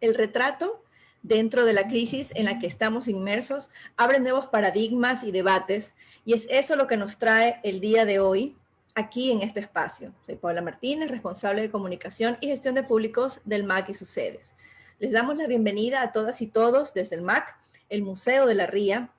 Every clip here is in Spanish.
El retrato dentro de la crisis en la que estamos inmersos abre nuevos paradigmas y debates, y es eso lo que nos trae el día de hoy aquí en este espacio. Soy Paula Martínez, responsable de comunicación y gestión de públicos del MAC y sus sedes. Les damos la bienvenida a todas y todos desde el MAC, el Museo de la Ría,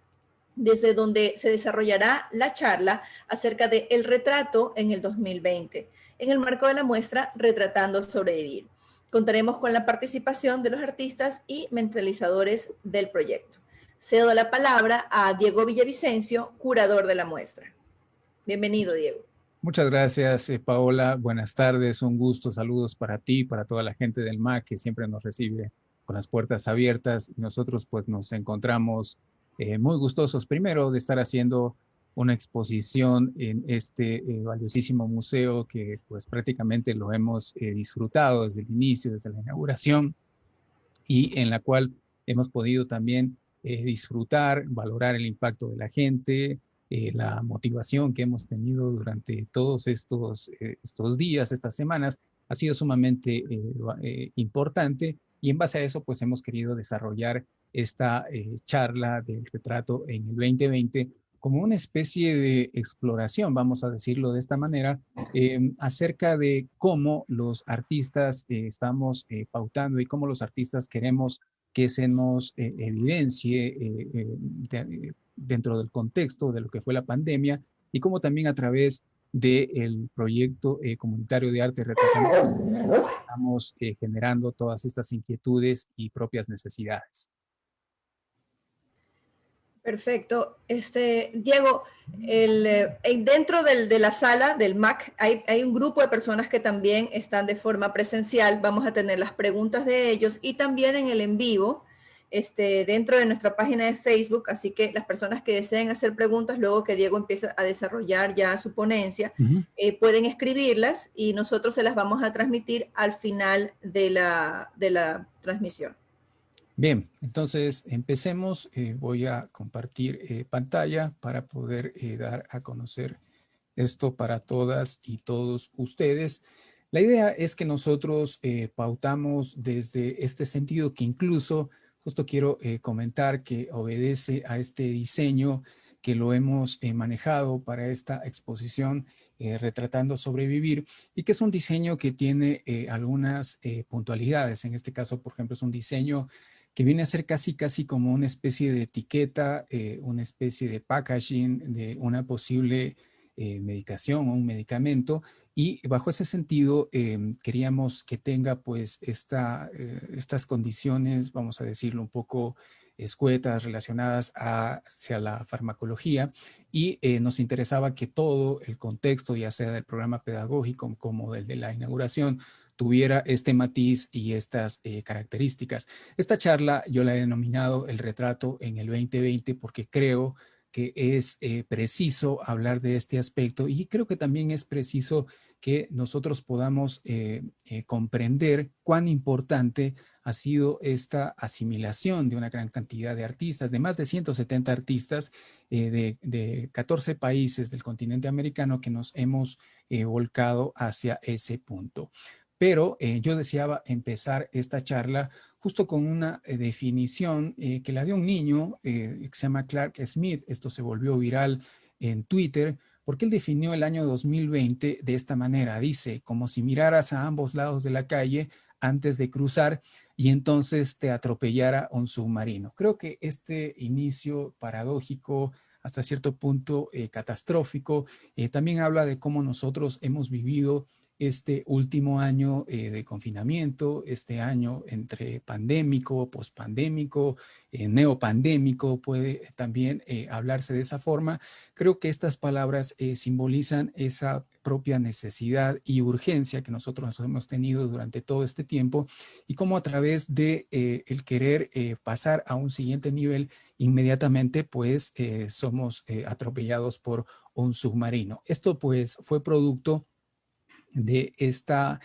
desde donde se desarrollará la charla acerca de el retrato en el 2020, en el marco de la muestra Retratando Sobrevivir. Contaremos con la participación de los artistas y mentalizadores del proyecto. Cedo la palabra a Diego Villavicencio, curador de la muestra. Bienvenido, Diego. Muchas gracias, Paola. Buenas tardes, un gusto. Saludos para ti, para toda la gente del MAC que siempre nos recibe con las puertas abiertas. Y nosotros pues nos encontramos muy gustosos primero de estar haciendo una exposición en este valiosísimo museo que pues prácticamente lo hemos disfrutado desde el inicio, desde la inauguración, y en la cual hemos podido también disfrutar, valorar el impacto de la gente, la motivación que hemos tenido durante todos estos días, estas semanas, ha sido sumamente importante, y en base a eso pues hemos querido desarrollar esta charla del retrato en el 2020 como una especie de exploración, vamos a decirlo de esta manera, acerca de cómo los artistas estamos pautando y cómo los artistas queremos que se nos evidencie dentro del contexto de lo que fue la pandemia, y cómo también a través del proyecto comunitario de arte Retratando estamos generando todas estas inquietudes y propias necesidades. Perfecto. Diego, dentro de la sala del MAC hay un grupo de personas que también están de forma presencial. Vamos a tener las preguntas de ellos y también en el en vivo dentro de nuestra página de Facebook. Así que las personas que deseen hacer preguntas luego que Diego empiece a desarrollar ya su ponencia, pueden escribirlas y nosotros se las vamos a transmitir al final de la transmisión. Bien, entonces empecemos. Voy a compartir pantalla para poder dar a conocer esto para todas y todos ustedes. La idea es que nosotros pautamos desde este sentido, que incluso justo quiero comentar que obedece a este diseño que lo hemos manejado para esta exposición Retratando Sobrevivir, y que es un diseño que tiene algunas puntualidades. En este caso, por ejemplo, es un diseño que viene a ser casi como una especie de etiqueta, una especie de packaging de una posible medicación o un medicamento, y bajo ese sentido queríamos que tenga pues estas condiciones, vamos a decirlo un poco escuetas, relacionadas hacia la farmacología, y nos interesaba que todo el contexto, ya sea del programa pedagógico como del de la inauguración, tuviera este matiz y estas características. Esta charla yo la he denominado El retrato en el 2020 porque creo que es preciso hablar de este aspecto, y creo que también es preciso que nosotros podamos comprender cuán importante ha sido esta asimilación de una gran cantidad de artistas, de más de 170 artistas de 14 países del continente americano, que nos hemos volcado hacia ese punto. Pero yo deseaba empezar esta charla justo con una definición que la dio un niño que se llama Clark Smith. Esto se volvió viral en Twitter porque él definió el año 2020 de esta manera. Dice, como si miraras a ambos lados de la calle antes de cruzar y entonces te atropellara un submarino. Creo que este inicio paradójico, hasta cierto punto catastrófico, también habla de cómo nosotros hemos vivido este último año de confinamiento, este año entre pandémico, pospandémico, neopandémico, puede también hablarse de esa forma. Creo que estas palabras simbolizan esa propia necesidad y urgencia que nosotros hemos tenido durante todo este tiempo, y cómo a través de el querer pasar a un siguiente nivel, inmediatamente pues somos atropellados por un submarino. Esto pues fue producto de esta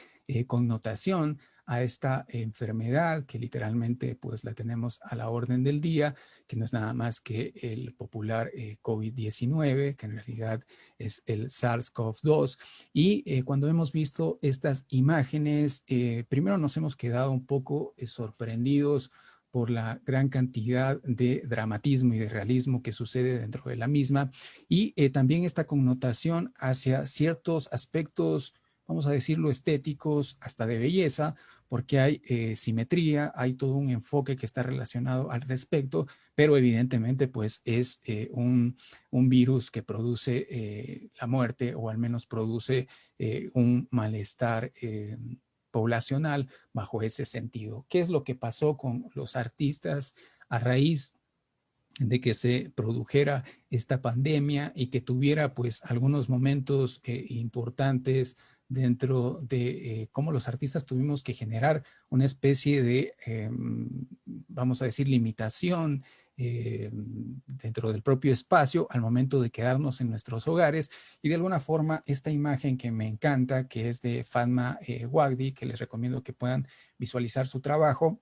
connotación a esta enfermedad que literalmente pues la tenemos a la orden del día, que no es nada más que el popular COVID-19, que en realidad es el SARS-CoV-2. Y cuando hemos visto estas imágenes, primero nos hemos quedado un poco sorprendidos por la gran cantidad de dramatismo y de realismo que sucede dentro de la misma, y también esta connotación hacia ciertos aspectos, vamos a decirlo, estéticos, hasta de belleza, porque hay simetría, hay todo un enfoque que está relacionado al respecto, pero evidentemente pues es un virus que produce la muerte, o al menos produce un malestar poblacional bajo ese sentido. ¿Qué es lo que pasó con los artistas a raíz de que se produjera esta pandemia y que tuviera pues algunos momentos importantes dentro de cómo los artistas tuvimos que generar una especie de, vamos a decir, limitación dentro del propio espacio al momento de quedarnos en nuestros hogares? Y de alguna forma esta imagen que me encanta, que es de Fatma Wagdi, que les recomiendo que puedan visualizar su trabajo,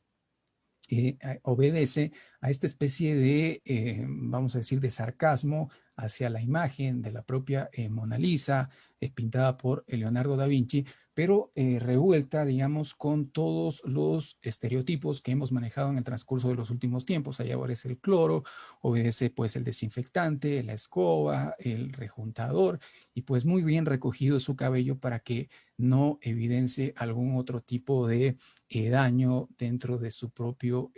obedece a esta especie de, vamos a decir, de sarcasmo hacia la imagen de la propia Mona Lisa, pintada por Leonardo da Vinci, pero revuelta, digamos, con todos los estereotipos que hemos manejado en el transcurso de los últimos tiempos. Allá obedece el cloro, obedece pues el desinfectante, la escoba, el rejuntador, y pues muy bien recogido su cabello para que no evidencie algún otro tipo de daño dentro de su propio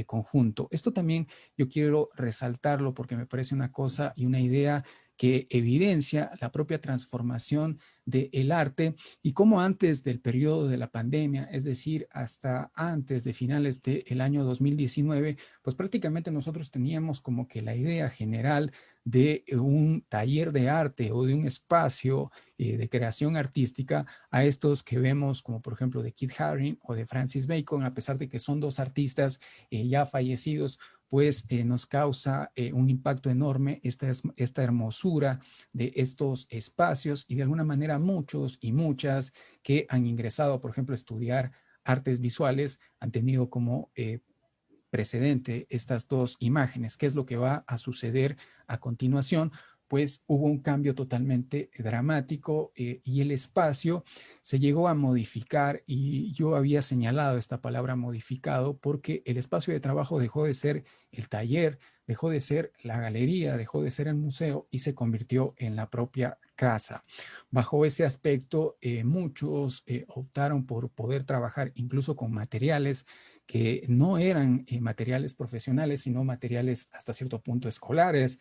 conjunto. Esto también yo quiero resaltarlo porque me parece una cosa y una idea que evidencia la propia transformación del arte, y cómo antes del periodo de la pandemia, es decir, hasta antes de finales del año 2019, pues prácticamente nosotros teníamos como que la idea general de un taller de arte o de un espacio de creación artística a estos que vemos, como por ejemplo de Keith Haring o de Francis Bacon, a pesar de que son dos artistas ya fallecidos, pues nos causa un impacto enorme esta hermosura de estos espacios, y de alguna manera muchos y muchas que han ingresado, por ejemplo, a estudiar artes visuales han tenido como precedente estas dos imágenes. ¿Qué es lo que va a suceder a continuación? Pues hubo un cambio totalmente dramático y el espacio se llegó a modificar, y yo había señalado esta palabra modificado porque el espacio de trabajo dejó de ser el taller, dejó de ser la galería, dejó de ser el museo y se convirtió en la propia casa. Bajo ese aspecto, muchos optaron por poder trabajar incluso con materiales que no eran materiales profesionales, sino materiales hasta cierto punto escolares,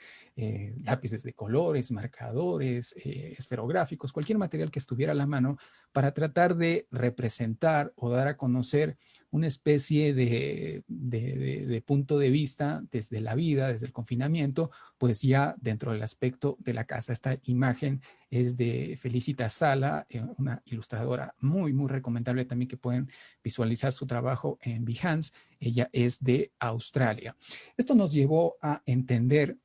lápices de colores, marcadores, esferográficos, cualquier material que estuviera a la mano, para tratar de representar o dar a conocer una especie de punto de vista desde la vida, desde el confinamiento, pues ya dentro del aspecto de la casa. Esta imagen es de Felicita Sala, una ilustradora muy, muy recomendable también, que pueden visualizar su trabajo en Behance. Ella es de Australia. Esto nos llevó a entender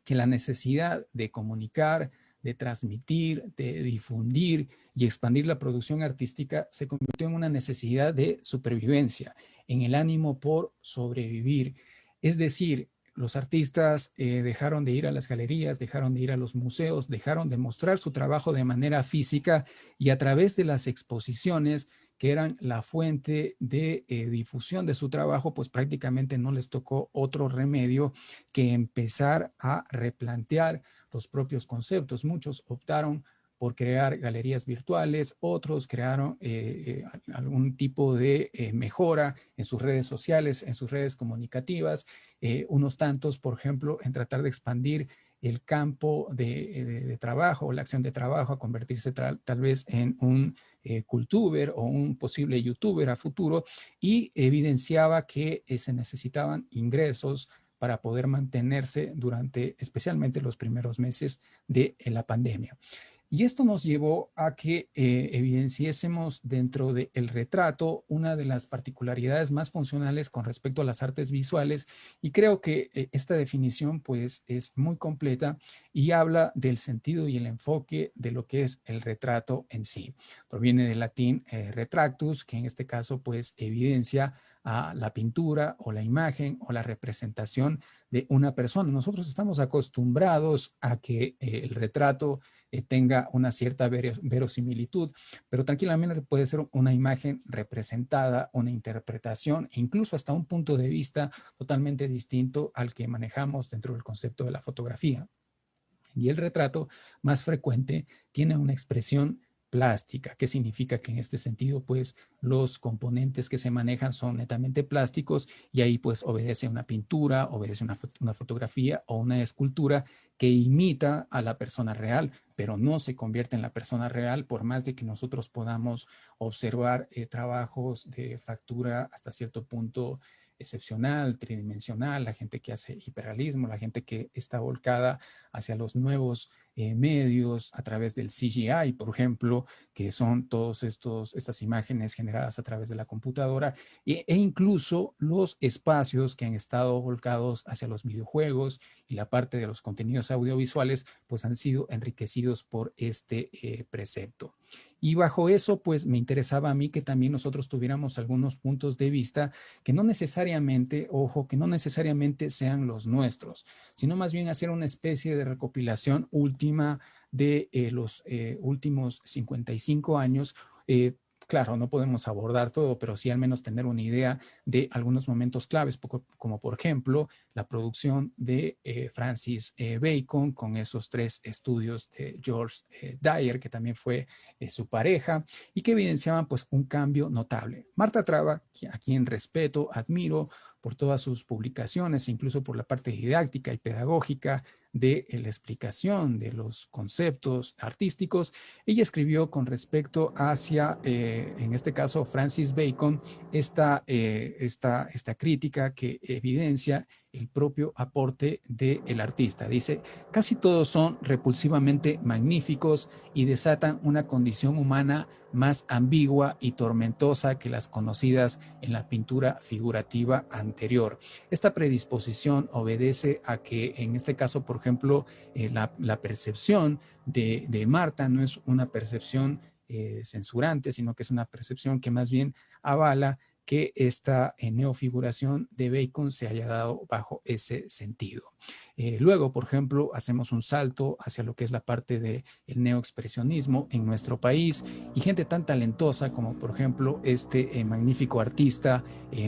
que la necesidad de comunicar, de transmitir, de difundir y expandir la producción artística se convirtió en una necesidad de supervivencia, en el ánimo por sobrevivir. Es decir, los artistas dejaron de ir a las galerías, dejaron de ir a los museos, dejaron de mostrar su trabajo de manera física, y a través de las exposiciones, que eran la fuente de difusión de su trabajo, pues prácticamente no les tocó otro remedio que empezar a replantear los propios conceptos. Muchos optaron por crear galerías virtuales, otros crearon algún tipo de mejora en sus redes sociales, en sus redes comunicativas, unos tantos, por ejemplo, en tratar de expandir el campo de trabajo, la acción de trabajo, a convertirse tal vez en un cultuber o un posible youtuber a futuro, y evidenciaba que se necesitaban ingresos para poder mantenerse durante especialmente los primeros meses de la pandemia. Y esto nos llevó a que evidenciésemos dentro del retrato una de las particularidades más funcionales con respecto a las artes visuales, y creo que esta definición pues es muy completa y habla del sentido y el enfoque de lo que es el retrato en sí. Proviene del latín retractus, que en este caso pues evidencia a la pintura o la imagen o la representación de una persona. Nosotros estamos acostumbrados a que el retrato tenga una cierta verosimilitud, pero tranquilamente puede ser una imagen representada, una interpretación, e incluso hasta un punto de vista totalmente distinto al que manejamos dentro del concepto de la fotografía. Y el retrato más frecuente tiene una expresión plástica. ¿Qué significa? Que en este sentido, pues, los componentes que se manejan son netamente plásticos, y ahí pues obedece una pintura, obedece una fotografía o una escultura que imita a la persona real, pero no se convierte en la persona real, por más de que nosotros podamos observar trabajos de factura hasta cierto punto excepcional, tridimensional, la gente que hace hiperrealismo, la gente que está volcada hacia los nuevos medios a través del CGI, por ejemplo, que son todas estas imágenes generadas a través de la computadora, e incluso los espacios que han estado volcados hacia los videojuegos y la parte de los contenidos audiovisuales, pues han sido enriquecidos por este precepto. Y bajo eso, pues me interesaba a mí que también nosotros tuviéramos algunos puntos de vista que no necesariamente, ojo, que no necesariamente sean los nuestros, sino más bien hacer una especie de recopilación última de los últimos 55 años. Claro, no podemos abordar todo, pero sí al menos tener una idea de algunos momentos claves, como por ejemplo la producción de Francis Bacon con esos 3 estudios de George Dyer, que también fue su pareja, y que evidenciaban pues un cambio notable. Marta Traba, a quien respeto, admiro por todas sus publicaciones, incluso por la parte didáctica y pedagógica de la explicación de los conceptos artísticos. Ella escribió con respecto hacia, en este caso, Francis Bacon, esta crítica que evidencia el propio aporte del artista. Dice, casi todos son repulsivamente magníficos y desatan una condición humana más ambigua y tormentosa que las conocidas en la pintura figurativa anterior. Esta predisposición obedece a que, en este caso, por ejemplo, la percepción de Marta no es una percepción censurante, sino que es una percepción que más bien avala que esta neofiguración de Bacon se haya dado bajo ese sentido. Luego, por ejemplo, hacemos un salto hacia lo que es la parte del neoexpresionismo en nuestro país, y gente tan talentosa como, por ejemplo, este magnífico artista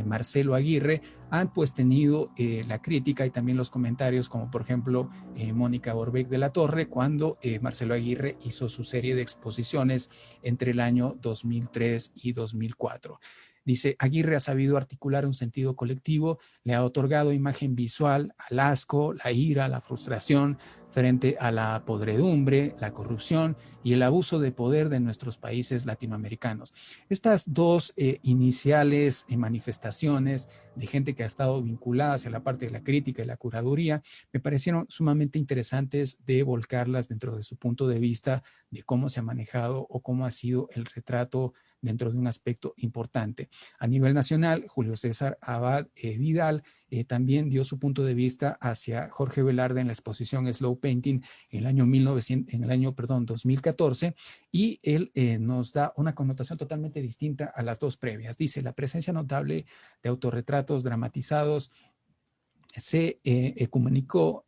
Marcelo Aguirre han pues tenido la crítica y también los comentarios, como por ejemplo Mónica Borbeck de la Torre, cuando Marcelo Aguirre hizo su serie de exposiciones entre el año 2003 y 2004. Dice, Aguirre ha sabido articular un sentido colectivo, le ha otorgado imagen visual al asco, la ira, la frustración frente a la podredumbre, la corrupción y el abuso de poder de nuestros países latinoamericanos. Estas dos iniciales manifestaciones de gente que ha estado vinculada hacia la parte de la crítica y la curaduría me parecieron sumamente interesantes de volcarlas dentro de su punto de vista de cómo se ha manejado o cómo ha sido el retrato dentro de un aspecto importante. A nivel nacional, Julio César Abad Vidal también dio su punto de vista hacia Jorge Velarde en la exposición Slow Painting en el año 2014, y él nos da una connotación totalmente distinta a las dos previas. Dice, la presencia notable de autorretratos dramatizados se ecumenicó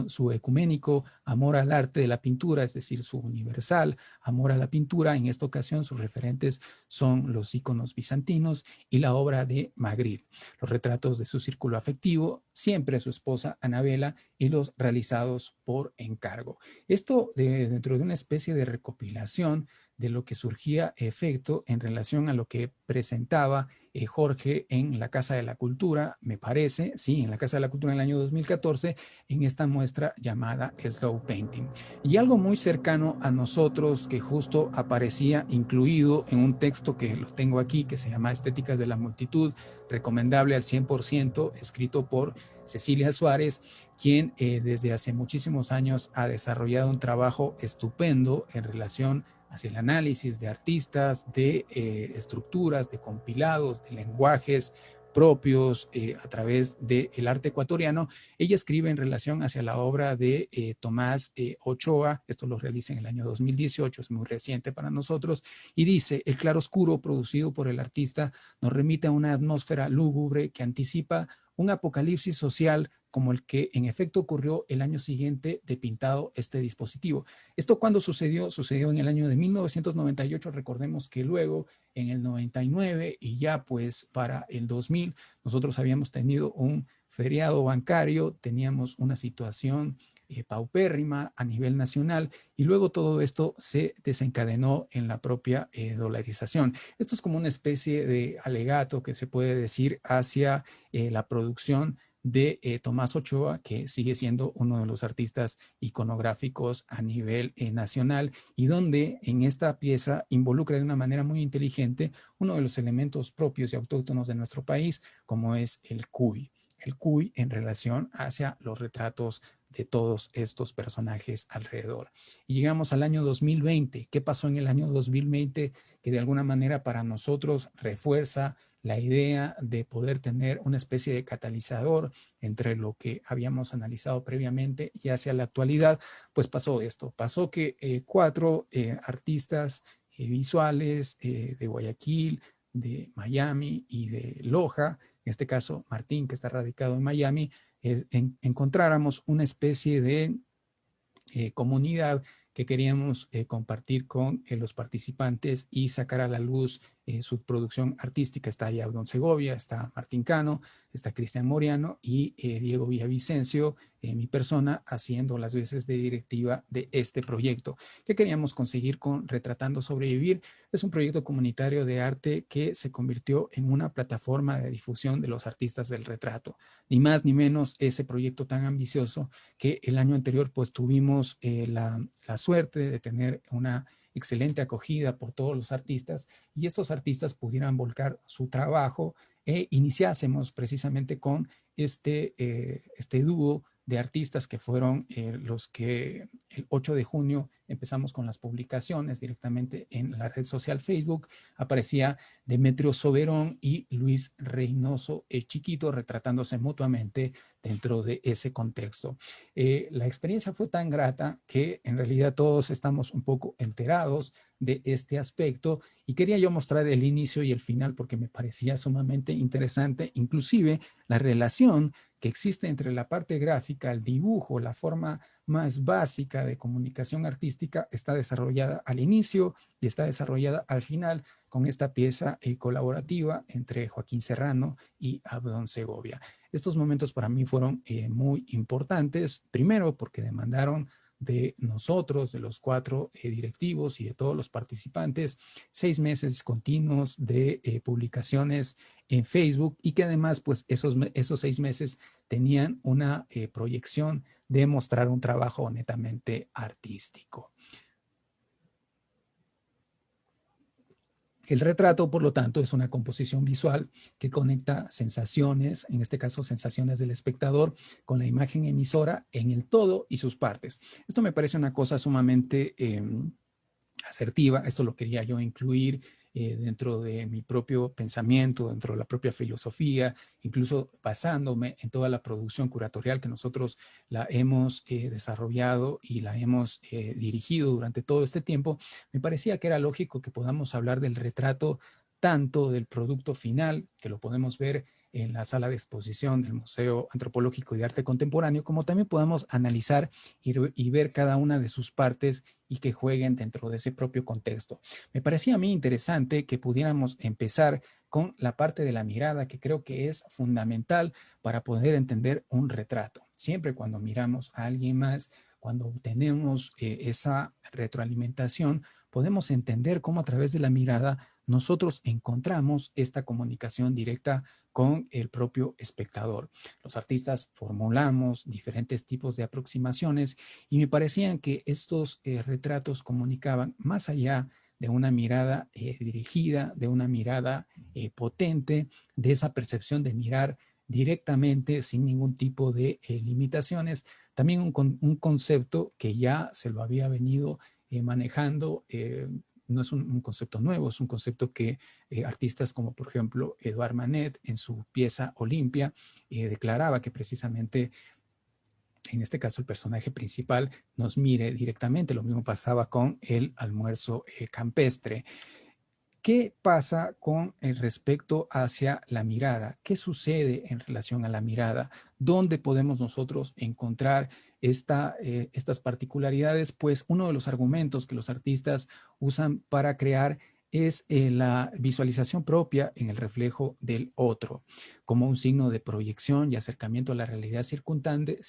su ecuménico amor al arte de la pintura, es decir, su universal amor a la pintura. En esta ocasión sus referentes son los íconos bizantinos y la obra de Magritte, los retratos de su círculo afectivo, siempre su esposa Anabela, y los realizados por encargo. Esto dentro de una especie de recopilación de lo que surgía efecto en relación a lo que presentaba Jorge en la Casa de la Cultura, me parece, sí, en la Casa de la Cultura en el año 2014, en esta muestra llamada Slow Painting. Y algo muy cercano a nosotros que justo aparecía incluido en un texto que lo tengo aquí, que se llama Estéticas de la Multitud, recomendable al 100%, escrito por Cecilia Suárez, quien desde hace muchísimos años ha desarrollado un trabajo estupendo en relación hacia el análisis de artistas, de estructuras, de compilados, de lenguajes propios a través del arte ecuatoriano. Ella escribe en relación hacia la obra de Tomás Ochoa, esto lo realiza en el año 2018, es muy reciente para nosotros, y dice: el claroscuro producido por el artista nos remite a una atmósfera lúgubre que anticipa un apocalipsis social como el que en efecto ocurrió el año siguiente de pintado este dispositivo. ¿Esto cuándo sucedió? Sucedió en el año de 1998, recordemos que luego en el 99 y ya pues para el 2000 nosotros habíamos tenido un feriado bancario, teníamos una situación paupérrima a nivel nacional y luego todo esto se desencadenó en la propia dolarización. Esto es como una especie de alegato que se puede decir hacia la producción de Tomás Ochoa, que sigue siendo uno de los artistas iconográficos a nivel nacional y donde en esta pieza involucra de una manera muy inteligente uno de los elementos propios y autóctonos de nuestro país, como es el cuy. El cuy en relación hacia los retratos de todos estos personajes alrededor. Y llegamos al año 2020. ¿Qué pasó en el año 2020 que de alguna manera para nosotros refuerza la idea de poder tener una especie de catalizador entre lo que habíamos analizado previamente y hacia la actualidad? Pues pasó esto, pasó que cuatro artistas visuales de Guayaquil, de Miami y de Loja, en este caso Martín, que está radicado en Miami, encontráramos una especie de comunidad que queríamos compartir con los participantes y sacar a la luz su producción artística. Está ahí Abdón Segovia, está Martín Cano, está Cristian Moriano y Diego Villavicencio, mi persona, haciendo las veces de directiva de este proyecto. ¿Qué queríamos conseguir con Retratando Sobrevivir? Es un proyecto comunitario de arte que se convirtió en una plataforma de difusión de los artistas del retrato. Ni más ni menos ese proyecto tan ambicioso que el año anterior pues tuvimos la suerte de tener una excelente acogida por todos los artistas y estos artistas pudieran volcar su trabajo e iniciásemos precisamente con este dúo de artistas que fueron los que el 8 de junio empezamos con las publicaciones directamente en la red social Facebook. Aparecía Demetrio Soberón y Luis Reynoso Chiquito retratándose mutuamente dentro de ese contexto. La experiencia fue tan grata que en realidad todos estamos un poco enterados de este aspecto y quería yo mostrar el inicio y el final porque me parecía sumamente interesante, inclusive la relación que existe entre la parte gráfica, el dibujo, la forma más básica de comunicación artística está desarrollada al inicio y está desarrollada al final con esta pieza colaborativa entre Joaquín Serrano y Abdón Segovia. Estos momentos para mí fueron muy importantes, primero porque demandaron de nosotros, de los cuatro directivos y de todos los participantes, 6 meses continuos de publicaciones en Facebook y que además pues esos 6 meses tenían una proyección de mostrar un trabajo netamente artístico. El retrato, por lo tanto, es una composición visual que conecta sensaciones, en este caso sensaciones del espectador, con la imagen emisora en el todo y sus partes. Esto me parece una cosa sumamente asertiva. Esto lo quería yo incluir dentro de mi propio pensamiento, dentro de la propia filosofía, incluso basándome en toda la producción curatorial que nosotros la hemos desarrollado y la hemos dirigido durante todo este tiempo. Me parecía que era lógico que podamos hablar del retrato tanto del producto final, que lo podemos ver en la sala de exposición del Museo Antropológico y de Arte Contemporáneo, como también podamos analizar y ver cada una de sus partes y que jueguen dentro de ese propio contexto. Me parecía a mí interesante que pudiéramos empezar con la parte de la mirada, que creo que es fundamental para poder entender un retrato. Siempre cuando miramos a alguien más, cuando tenemos esa retroalimentación, podemos entender cómo a través de la mirada nosotros encontramos esta comunicación directa con el propio espectador. Los artistas formulamos diferentes tipos de aproximaciones y me parecían que estos retratos comunicaban más allá de una mirada dirigida, de una mirada potente, de esa percepción de mirar directamente sin ningún tipo de limitaciones. También un concepto que ya se lo había venido manejando, no es un concepto nuevo, es un concepto que artistas como por ejemplo Edouard Manet en su pieza Olimpia declaraba que precisamente en este caso el personaje principal nos mire directamente. Lo mismo pasaba con el almuerzo campestre. ¿Qué pasa con el respecto hacia la mirada? ¿Qué sucede en relación a la mirada? ¿Dónde podemos nosotros encontrar estas particularidades? Pues uno de los argumentos que los artistas usan para crear es la visualización propia en el reflejo del otro, como un signo de proyección y acercamiento a la realidad circundante,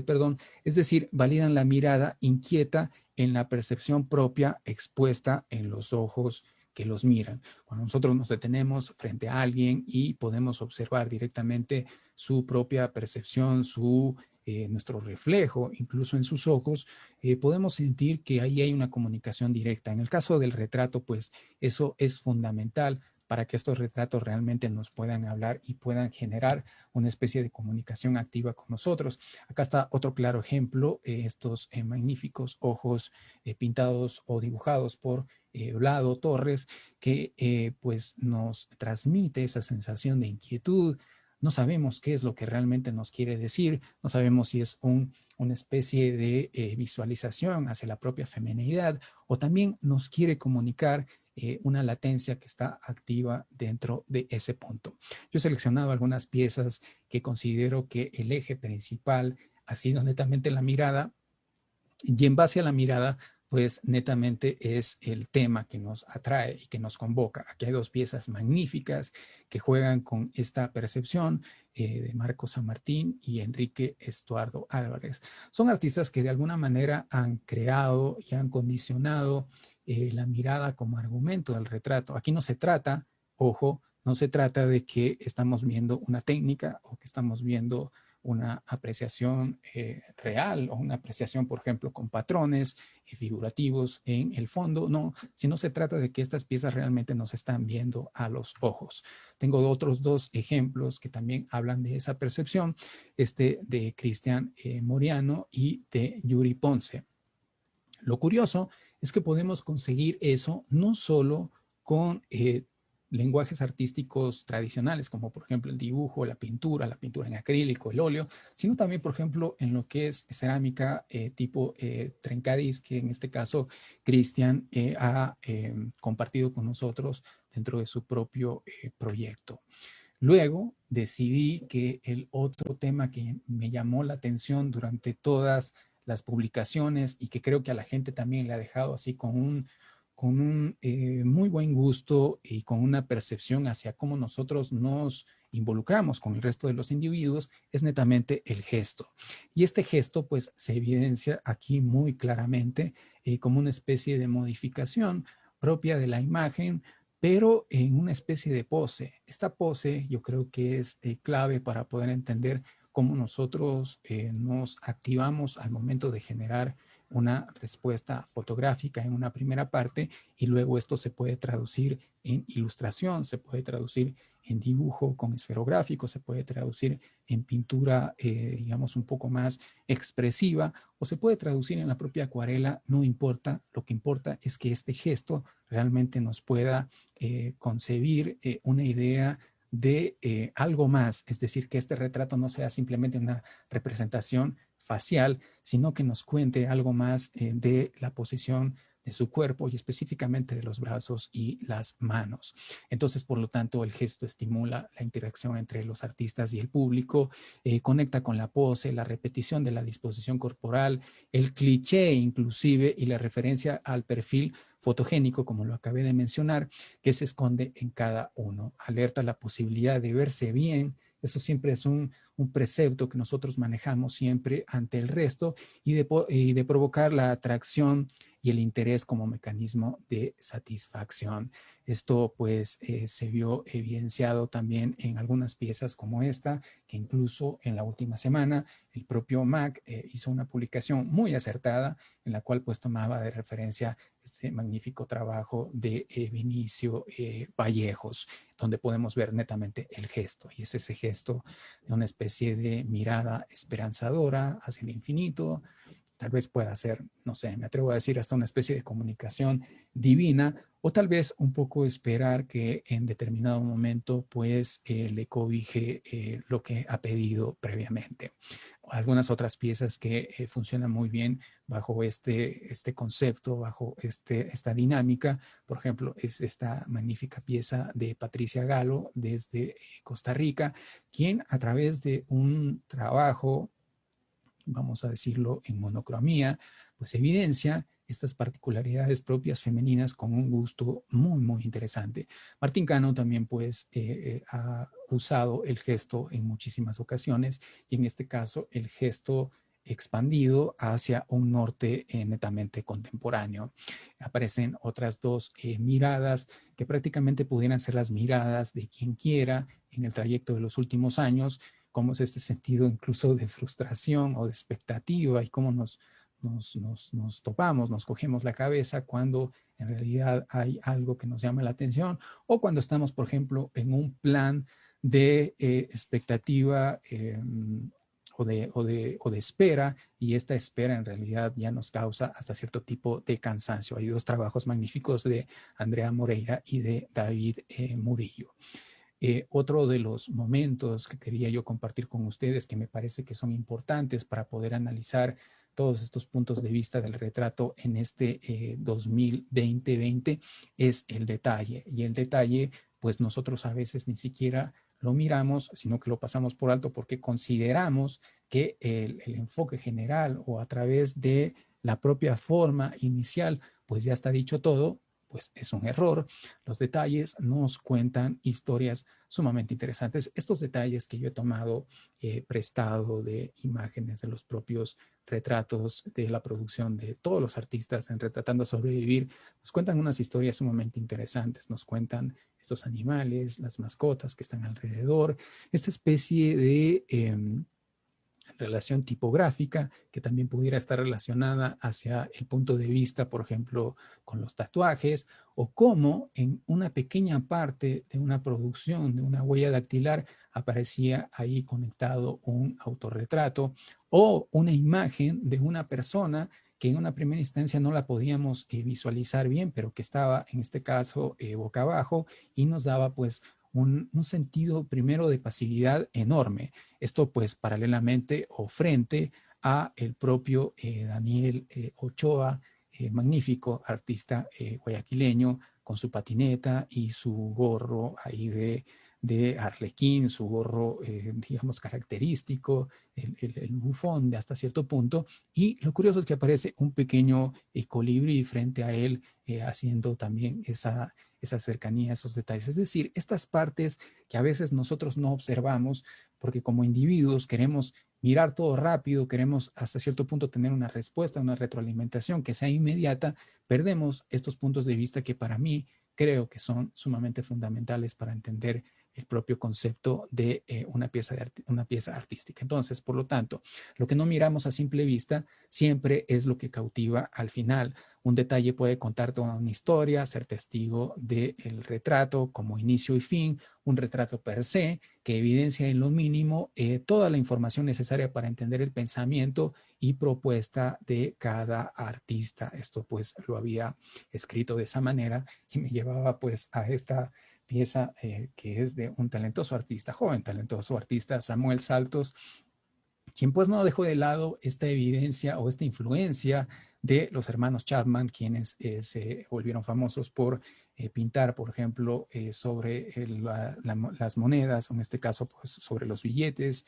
perdón, es decir, validan la mirada inquieta en la percepción propia expuesta en los ojos que los miran. Cuando nosotros nos detenemos frente a alguien y podemos observar directamente su propia percepción, nuestro reflejo, incluso en sus ojos, podemos sentir que ahí hay una comunicación directa. En el caso del retrato, pues eso es fundamental para que estos retratos realmente nos puedan hablar y puedan generar una especie de comunicación activa con nosotros. Acá está otro claro ejemplo, estos magníficos ojos pintados o dibujados por Vlado Torres, que pues nos transmite esa sensación de inquietud. No sabemos qué es lo que realmente nos quiere decir, no sabemos si es una especie de visualización hacia la propia feminidad o también nos quiere comunicar una latencia que está activa dentro de ese punto. Yo he seleccionado algunas piezas que considero que el eje principal ha sido netamente la mirada y en base a la mirada pues netamente es el tema que nos atrae y que nos convoca. Aquí hay dos piezas magníficas que juegan con esta percepción de Marco San Martín y Enrique Estuardo Álvarez. Son artistas que de alguna manera han creado y han condicionado la mirada como argumento del retrato. Aquí no se trata, ojo, no se trata de que estamos viendo una técnica o que estamos viendo una apreciación real o una apreciación, por ejemplo, con patrones figurativos en el fondo, no, sino se trata de que estas piezas realmente nos están viendo a los ojos. Tengo otros dos ejemplos que también hablan de esa percepción, de Cristian Moriano y de Yuri Ponce. Lo curioso es que podemos conseguir eso no solo con lenguajes artísticos tradicionales, como por ejemplo el dibujo, la pintura en acrílico, el óleo, sino también, por ejemplo, en lo que es cerámica tipo trencadís, que en este caso Cristian ha compartido con nosotros dentro de su propio proyecto. Luego decidí que el otro tema que me llamó la atención durante todas las publicaciones y que creo que a la gente también le ha dejado así con un muy buen gusto y con una percepción hacia cómo nosotros nos involucramos con el resto de los individuos, es netamente el gesto. Y este gesto pues se evidencia aquí muy claramente como una especie de modificación propia de la imagen, pero en una especie de pose. Esta pose yo creo que es clave para poder entender cómo nosotros nos activamos al momento de generar una respuesta fotográfica en una primera parte y luego esto se puede traducir en ilustración, se puede traducir en dibujo con esferográfico, se puede traducir en pintura, digamos, un poco más expresiva o se puede traducir en la propia acuarela, no importa, lo que importa es que este gesto realmente nos pueda concebir una idea de algo más, es decir, que este retrato no sea simplemente una representación facial, sino que nos cuente algo más de la posición de su cuerpo y específicamente de los brazos y las manos. Entonces, por lo tanto, el gesto estimula la interacción entre los artistas y el público, conecta con la pose, la repetición de la disposición corporal, el cliché inclusive y la referencia al perfil fotogénico, como lo acabé de mencionar, que se esconde en cada uno. Alerta la posibilidad de verse bien. Eso siempre es un precepto que nosotros manejamos siempre ante el resto y de provocar la atracción y el interés como mecanismo de satisfacción. Esto pues se vio evidenciado también en algunas piezas como esta, que incluso en la última semana el propio Mac hizo una publicación muy acertada en la cual pues tomaba de referencia este magnífico trabajo de Vinicio Vallejos, donde podemos ver netamente el gesto, y es ese gesto de una especie de mirada esperanzadora hacia el infinito. Tal vez pueda ser, no sé, me atrevo a decir hasta una especie de comunicación divina, o tal vez un poco esperar que en determinado momento pues le cobije lo que ha pedido previamente. Algunas otras piezas que funcionan muy bien bajo este concepto, bajo esta dinámica, por ejemplo, es esta magnífica pieza de Patricia Galo desde Costa Rica, quien a través de un trabajo, vamos a decirlo, en monocromía, pues evidencia estas particularidades propias femeninas con un gusto muy, muy interesante. Martín Cano también pues ha usado el gesto en muchísimas ocasiones, y en este caso el gesto expandido hacia un norte netamente contemporáneo. Aparecen otras dos miradas que prácticamente pudieran ser las miradas de quien quiera en el trayecto de los últimos años, cómo es este sentido incluso de frustración o de expectativa, y cómo nos topamos, nos cogemos la cabeza cuando en realidad hay algo que nos llama la atención, o cuando estamos, por ejemplo, en un plan de expectativa o de espera, y esta espera en realidad ya nos causa hasta cierto tipo de cansancio. Hay dos trabajos magníficos de Andrea Moreira y de David Murillo. Otro de los momentos que quería yo compartir con ustedes, que me parece que son importantes para poder analizar todos estos puntos de vista del retrato en este 2020, es el detalle. Y el detalle, pues nosotros a veces ni siquiera lo miramos, sino que lo pasamos por alto porque consideramos que el enfoque general o a través de la propia forma inicial, pues ya está dicho todo. Pues es un error. Los detalles nos cuentan historias sumamente interesantes. Estos detalles que yo he tomado prestado de imágenes de los propios retratos de la producción de todos los artistas en Retratando a Sobrevivir, nos cuentan unas historias sumamente interesantes. Nos cuentan estos animales, las mascotas que están alrededor, esta especie de relación tipográfica que también pudiera estar relacionada hacia el punto de vista, por ejemplo, con los tatuajes, o cómo en una pequeña parte de una producción, de una huella dactilar, aparecía ahí conectado un autorretrato o una imagen de una persona que en una primera instancia no la podíamos visualizar bien, pero que estaba en este caso boca abajo, y nos daba pues un sentido primero de pasividad enorme. Esto pues paralelamente o frente a el propio Daniel Ochoa, magnífico artista guayaquileño, con su patineta y su gorro ahí de arlequín, su gorro, digamos, característico, el bufón de hasta cierto punto. Y lo curioso es que aparece un pequeño colibrí frente a él, haciendo también esa cercanía, esos detalles. Es decir, estas partes que a veces nosotros no observamos, porque como individuos queremos mirar todo rápido, queremos hasta cierto punto tener una respuesta, una retroalimentación que sea inmediata, perdemos estos puntos de vista que para mí creo que son sumamente fundamentales para entender el propio concepto de una pieza artística. Entonces, por lo tanto, lo que no miramos a simple vista siempre es lo que cautiva al final. Un detalle puede contar toda una historia, ser testigo del retrato como inicio y fin, un retrato per se, que evidencia en lo mínimo toda la información necesaria para entender el pensamiento y propuesta de cada artista. Esto pues lo había escrito de esa manera y me llevaba pues a esta pieza que es de un talentoso artista, joven talentoso artista, Samuel Saltos, quien pues no dejó de lado esta evidencia o esta influencia de los hermanos Chapman, quienes se volvieron famosos por pintar, por ejemplo, sobre las monedas, en este caso pues, sobre los billetes,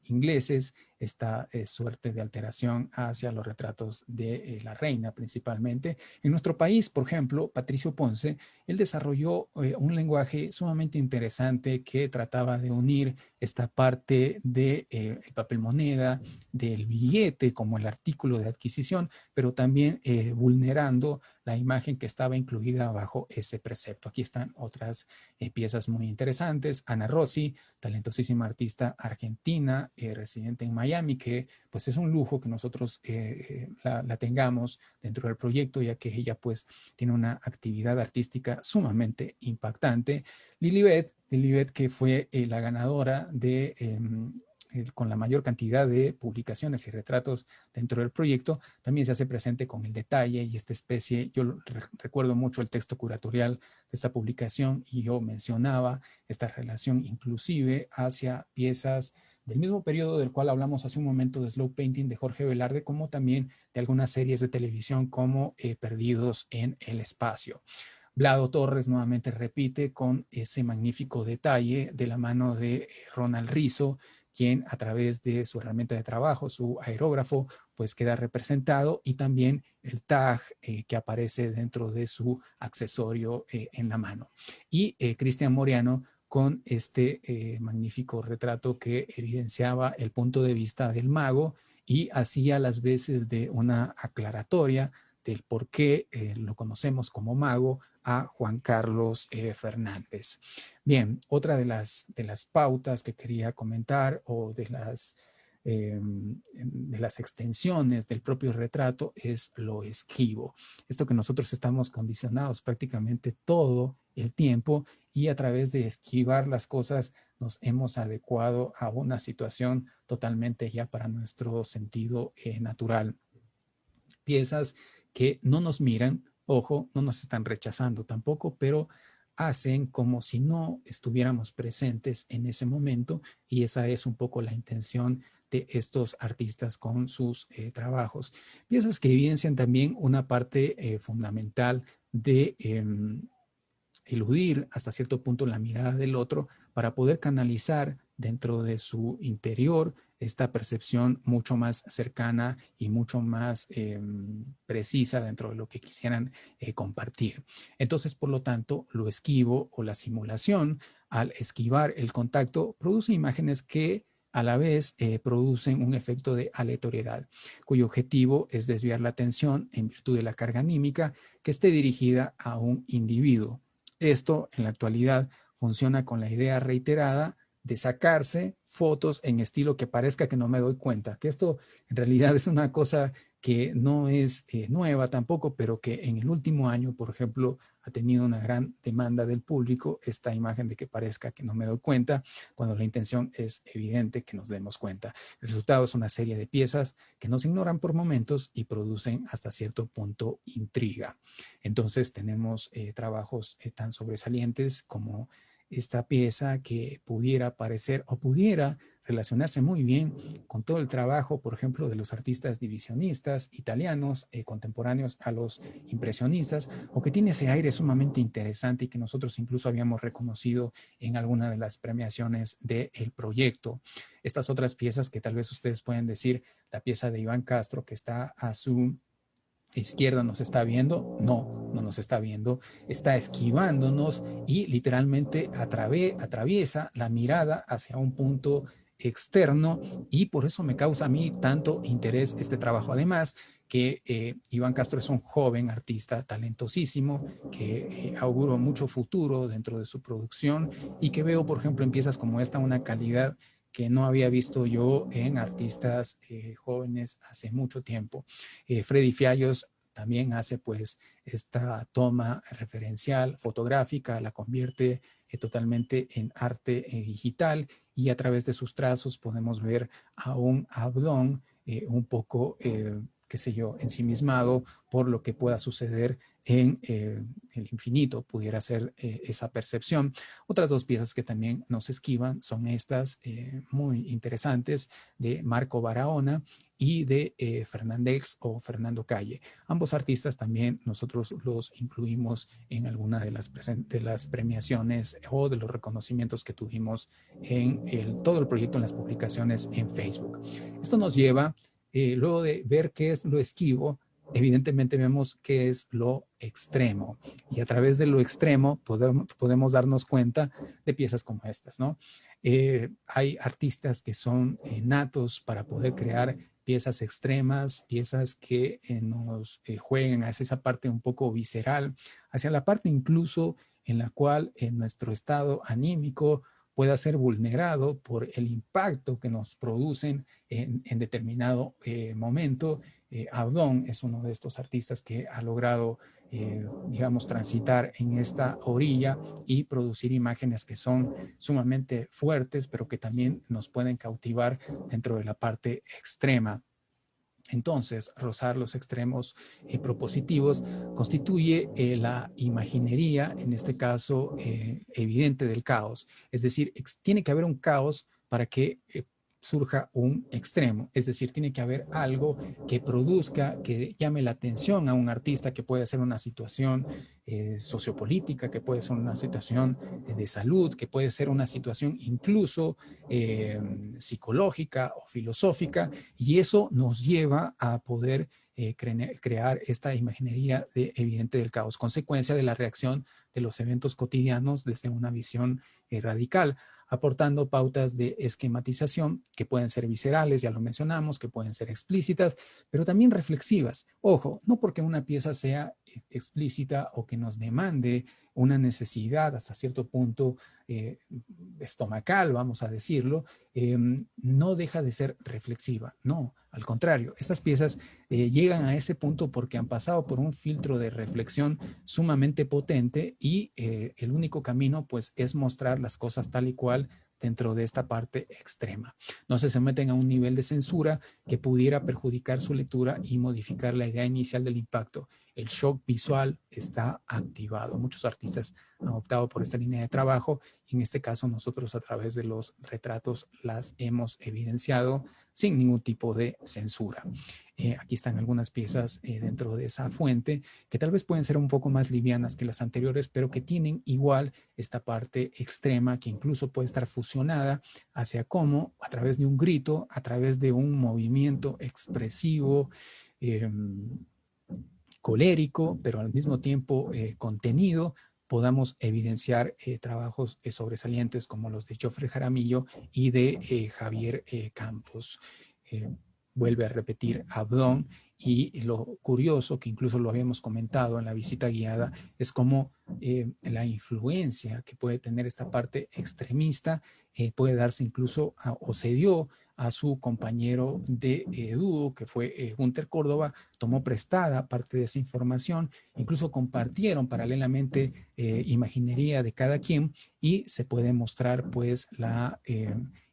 ingleses, esta suerte de alteración hacia los retratos de la reina principalmente. En nuestro país, por ejemplo, Patricio Ponce, él desarrolló un lenguaje sumamente interesante que trataba de unir esta parte del papel moneda, del billete como el artículo de adquisición, pero también vulnerando la imagen que estaba incluida bajo ese precepto. Aquí están otras piezas muy interesantes. Ana Rossi, talentosísima artista argentina, residente en Miami, que pues es un lujo que nosotros la tengamos dentro del proyecto, ya que ella pues tiene una actividad artística sumamente impactante. Lilibet, que fue la ganadora de con la mayor cantidad de publicaciones y retratos dentro del proyecto, también se hace presente con el detalle y esta especie. Yo recuerdo mucho el texto curatorial de esta publicación y yo mencionaba esta relación inclusive hacia piezas del mismo periodo del cual hablamos hace un momento, de Slow Painting de Jorge Velarde, como también de algunas series de televisión como Perdidos en el Espacio. Vlado Torres nuevamente repite con ese magnífico detalle de la mano de Ronald Rizzo, quien a través de su herramienta de trabajo, su aerógrafo, pues queda representado, y también el tag que aparece dentro de su accesorio en la mano. Y Cristian Moriano con este magnífico retrato que evidenciaba el punto de vista del mago y hacía las veces de una aclaratoria del por qué lo conocemos como mago a Juan Carlos Fernández. Bien, otra de las pautas que quería comentar, o de las extensiones del propio retrato, es lo esquivo. Esto que nosotros estamos condicionados prácticamente todo el tiempo, y a través de esquivar las cosas nos hemos adecuado a una situación totalmente ya para nuestro sentido natural. Piezas que no nos miran, ojo, no nos están rechazando tampoco, pero hacen como si no estuviéramos presentes en ese momento, y esa es un poco la intención de estos artistas con sus trabajos. Piezas que evidencian también una parte fundamental de eludir hasta cierto punto la mirada del otro para poder canalizar dentro de su interior esta percepción mucho más cercana y mucho más precisa dentro de lo que quisieran compartir. Entonces, por lo tanto, lo esquivo o la simulación, al esquivar el contacto, produce imágenes que a la vez producen un efecto de aleatoriedad, cuyo objetivo es desviar la atención en virtud de la carga anímica que esté dirigida a un individuo. Esto en la actualidad funciona con la idea reiterada de sacarse fotos en estilo que parezca que no me doy cuenta, que esto en realidad es una cosa que no es nueva tampoco, pero que en el último año, por ejemplo, ha tenido una gran demanda del público, esta imagen de que parezca que no me doy cuenta, cuando la intención es evidente que nos demos cuenta. El resultado es una serie de piezas que nos ignoran por momentos y producen hasta cierto punto intriga. Entonces tenemos trabajos tan sobresalientes como esta pieza, que pudiera parecer o pudiera relacionarse muy bien con todo el trabajo, por ejemplo, de los artistas divisionistas italianos contemporáneos a los impresionistas, o que tiene ese aire sumamente interesante y que nosotros incluso habíamos reconocido en alguna de las premiaciones del proyecto. Estas otras piezas que tal vez ustedes pueden decir, la pieza de Iván Castro que está a su izquierda nos está viendo, no nos está viendo, está esquivándonos y literalmente atraviesa la mirada hacia un punto externo, y por eso me causa a mí tanto interés este trabajo. Además que Iván Castro es un joven artista talentosísimo que auguro mucho futuro dentro de su producción, y que veo, por ejemplo, en piezas como esta, una calidad que no había visto yo en artistas jóvenes hace mucho tiempo. Freddy Fiallos también hace pues esta toma referencial fotográfica, la convierte totalmente en arte digital, y a través de sus trazos podemos ver a un Abdón un poco, qué sé yo, ensimismado por lo que pueda suceder en el infinito, pudiera ser esa percepción. Otras dos piezas que también nos esquivan son estas muy interesantes de Marco Barahona y de Fernández o Fernando Calle. Ambos artistas también nosotros los incluimos en alguna de las premiaciones o de los reconocimientos que tuvimos en todo el proyecto, en las publicaciones en Facebook. Esto nos lleva, luego de ver qué es lo esquivo, evidentemente vemos qué es lo extremo. Y a través de lo extremo podemos darnos cuenta de piezas como estas, ¿no? Hay artistas que son natos para poder crear piezas extremas, piezas que nos jueguen hacia esa parte un poco visceral, hacia la parte incluso en la cual nuestro estado anímico pueda ser vulnerado por el impacto que nos producen en determinado momento. Abdón es uno de estos artistas que ha logrado, digamos, transitar en esta orilla y producir imágenes que son sumamente fuertes, pero que también nos pueden cautivar dentro de la parte extrema. Entonces, rozar los extremos propositivos constituye la imaginería, en este caso evidente del caos. Es decir, tiene que haber un caos para que surja un extremo. Es decir, tiene que haber algo que produzca, que llame la atención a un artista, que puede ser una situación sociopolítica, que puede ser una situación de salud, que puede ser una situación incluso psicológica o filosófica, y eso nos lleva a poder crear esta imaginería evidente del caos, consecuencia de la reacción de los eventos cotidianos desde una visión radical, aportando pautas de esquematización que pueden ser viscerales, ya lo mencionamos, que pueden ser explícitas, pero también reflexivas. Ojo, no porque una pieza sea explícita o que nos demande una necesidad hasta cierto punto estomacal, vamos a decirlo, no deja de ser reflexiva. No, al contrario, estas piezas llegan a ese punto porque han pasado por un filtro de reflexión sumamente potente y el único camino pues es mostrar las cosas tal y cual dentro de esta parte extrema. No se someten a un nivel de censura que pudiera perjudicar su lectura y modificar la idea inicial del impacto. El shock visual está activado. Muchos artistas han optado por esta línea de trabajo y en este caso nosotros a través de los retratos las hemos evidenciado sin ningún tipo de censura. Aquí están algunas piezas dentro de esa fuente que tal vez pueden ser un poco más livianas que las anteriores, pero que tienen igual esta parte extrema que incluso puede estar fusionada hacia cómo a través de un grito, a través de un movimiento expresivo, colérico, pero al mismo tiempo contenido, podamos evidenciar trabajos sobresalientes como los de Jofre Jaramillo y de Javier Campos. Vuelve a repetir Abdón, y lo curioso, que incluso lo habíamos comentado en la visita guiada, es como la influencia que puede tener esta parte extremista puede darse incluso o se dio a su compañero de dúo, que fue Gunter Córdoba, tomó prestada parte de esa información, incluso compartieron paralelamente imaginería de cada quien y se puede mostrar pues la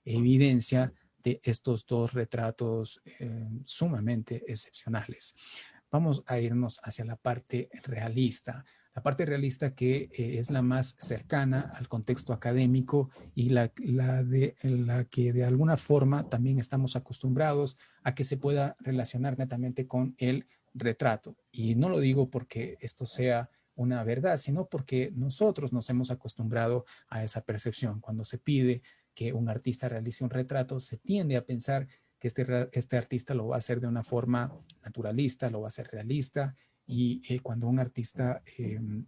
evidencia de estos dos retratos sumamente excepcionales. Vamos a irnos hacia la parte realista. La parte realista que es la más cercana al contexto académico y la que de alguna forma también estamos acostumbrados a que se pueda relacionar netamente con el retrato. Y no lo digo porque esto sea una verdad, sino porque nosotros nos hemos acostumbrado a esa percepción. Cuando se pide que un artista realice un retrato, se tiende a pensar que este artista lo va a hacer de una forma naturalista, lo va a hacer realista, y cuando un artista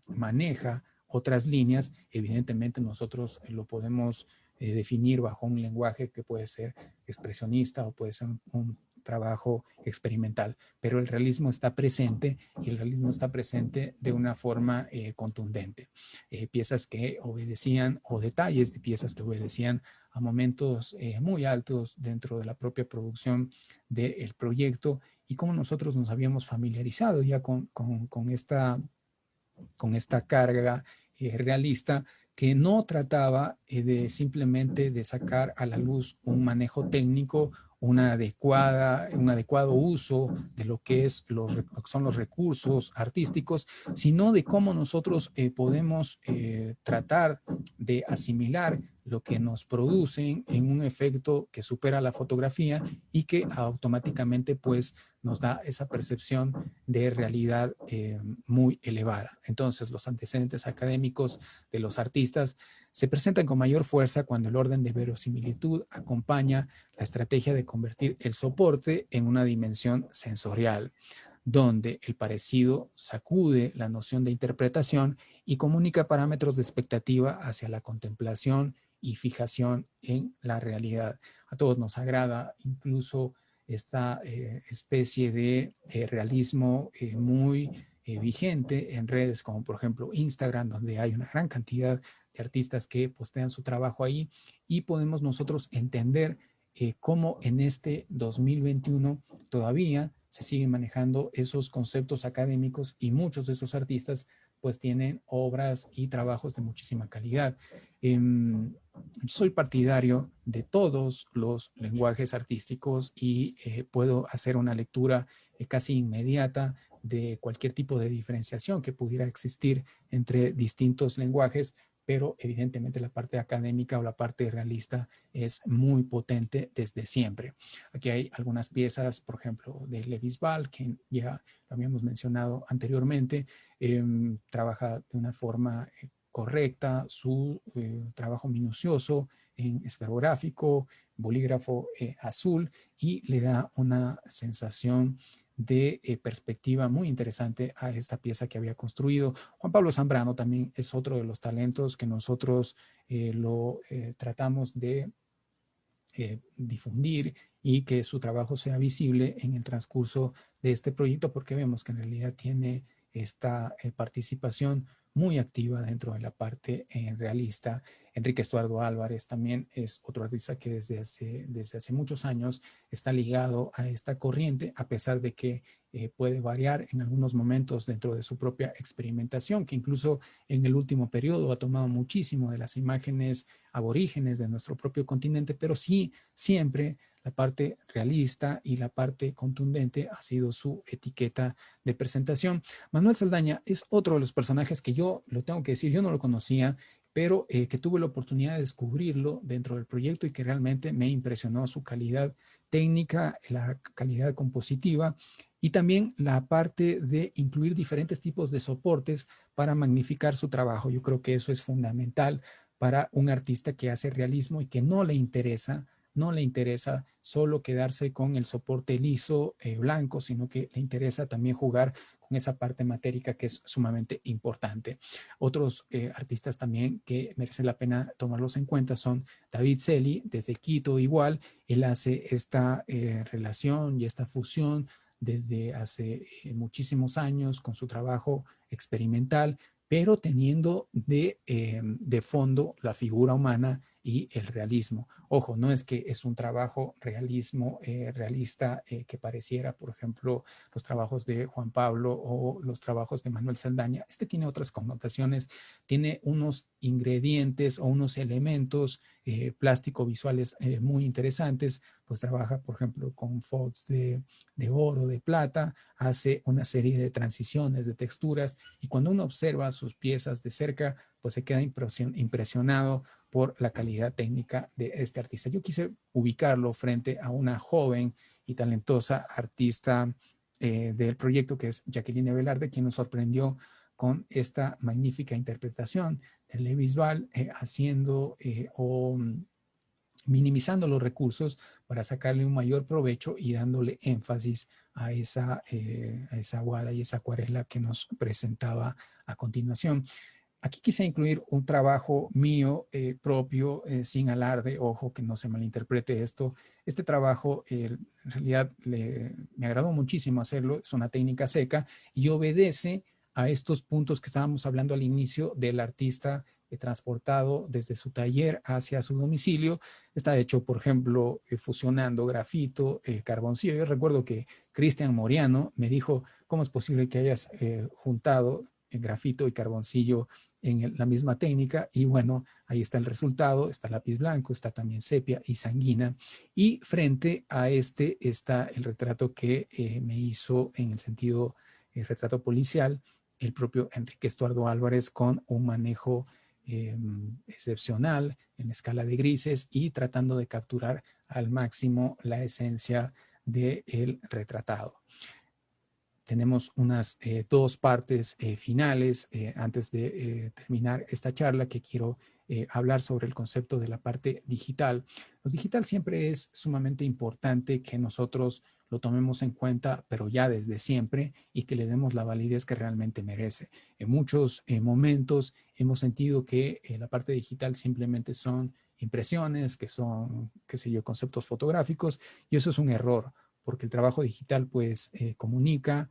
maneja otras líneas, evidentemente nosotros lo podemos definir bajo un lenguaje que puede ser expresionista o puede ser un trabajo experimental, pero el realismo está presente y el realismo está presente de una forma contundente. Piezas que obedecían o detalles de piezas que obedecían a momentos muy altos dentro de la propia producción del proyecto y cómo nosotros nos habíamos familiarizado ya con esta carga realista que no trataba de simplemente de sacar a la luz un manejo técnico, un adecuado uso de lo que son los recursos artísticos, sino de cómo nosotros podemos tratar de asimilar lo que nos producen en un efecto que supera la fotografía y que automáticamente pues nos da esa percepción de realidad muy elevada. Entonces, los antecedentes académicos de los artistas se presentan con mayor fuerza cuando el orden de verosimilitud acompaña la estrategia de convertir el soporte en una dimensión sensorial, donde el parecido sacude la noción de interpretación y comunica parámetros de expectativa hacia la contemplación y fijación en la realidad. A todos nos agrada incluso esta especie de realismo muy vigente en redes como por ejemplo Instagram, donde hay una gran cantidad de artistas que postean su trabajo ahí y podemos nosotros entender cómo en este 2021 todavía se siguen manejando esos conceptos académicos y muchos de esos artistas pues tienen obras y trabajos de muchísima calidad. Soy partidario de todos los lenguajes artísticos y puedo hacer una lectura casi inmediata de cualquier tipo de diferenciación que pudiera existir entre distintos lenguajes, pero evidentemente la parte académica o la parte realista es muy potente desde siempre. Aquí hay algunas piezas, por ejemplo, de Levis Ball, que ya lo habíamos mencionado anteriormente, trabaja de una forma correcta su trabajo minucioso en esferográfico, bolígrafo azul y le da una sensación de perspectiva muy interesante a esta pieza que había construido. Juan Pablo Zambrano también es otro de los talentos que nosotros lo tratamos de difundir y que su trabajo sea visible en el transcurso de este proyecto, porque vemos que en realidad tiene esta participación muy activa dentro de la parte realista. Enrique Estuardo Álvarez también es otro artista que desde hace muchos años está ligado a esta corriente, a pesar de que puede variar en algunos momentos dentro de su propia experimentación, que incluso en el último periodo ha tomado muchísimo de las imágenes aborígenes de nuestro propio continente, pero sí siempre la parte realista y la parte contundente ha sido su etiqueta de presentación. Manuel Saldaña es otro de los personajes que yo, lo tengo que decir, yo no lo conocía, pero que tuve la oportunidad de descubrirlo dentro del proyecto y que realmente me impresionó su calidad técnica, la calidad compositiva y también la parte de incluir diferentes tipos de soportes para magnificar su trabajo. Yo creo que eso es fundamental para un artista que hace realismo y que no le interesa solo quedarse con el soporte liso, blanco, sino que le interesa también jugar con esa parte matérica que es sumamente importante. Otros artistas también que merecen la pena tomarlos en cuenta son David Celi, desde Quito igual, él hace esta relación y esta fusión desde hace muchísimos años con su trabajo experimental, pero teniendo de fondo la figura humana y el realismo. Ojo, no es que es un trabajo realista que pareciera, por ejemplo, los trabajos de Juan Pablo o los trabajos de Manuel Saldaña. Este tiene otras connotaciones, tiene unos ingredientes o unos elementos plástico-visuales muy interesantes, pues trabaja, por ejemplo, con fonts de oro, de plata, hace una serie de transiciones, de texturas, y cuando uno observa sus piezas de cerca, pues se queda impresionado por la calidad técnica de este artista. Yo quise ubicarlo frente a una joven y talentosa artista del proyecto que es Jacqueline Velarde, quien nos sorprendió con esta magnífica interpretación de Levis Ball haciendo o minimizando los recursos para sacarle un mayor provecho y dándole énfasis a esa aguada y esa acuarela que nos presentaba a continuación. Aquí quise incluir un trabajo mío propio, sin alarde, ojo, que no se malinterprete esto. Este trabajo, en realidad, me agradó muchísimo hacerlo, es una técnica seca y obedece a estos puntos que estábamos hablando al inicio del artista transportado desde su taller hacia su domicilio. Está hecho, por ejemplo, fusionando grafito, carboncillo. Yo recuerdo que Cristian Moriano me dijo, ¿cómo es posible que hayas juntado grafito y carboncillo en la misma técnica y bueno, ahí está el resultado, está lápiz blanco, está también sepia y sanguina y frente a este está el retrato que me hizo en el sentido retrato policial el propio Enrique Estuardo Álvarez con un manejo excepcional en escala de grises y tratando de capturar al máximo la esencia del retratado. Tenemos unas dos partes finales antes de terminar esta charla que quiero hablar sobre el concepto de la parte digital. Lo digital siempre es sumamente importante que nosotros lo tomemos en cuenta, pero ya desde siempre y que le demos la validez que realmente merece. En muchos momentos hemos sentido que la parte digital simplemente son impresiones, que son, qué sé yo, conceptos fotográficos y eso es un error porque el trabajo digital pues comunica,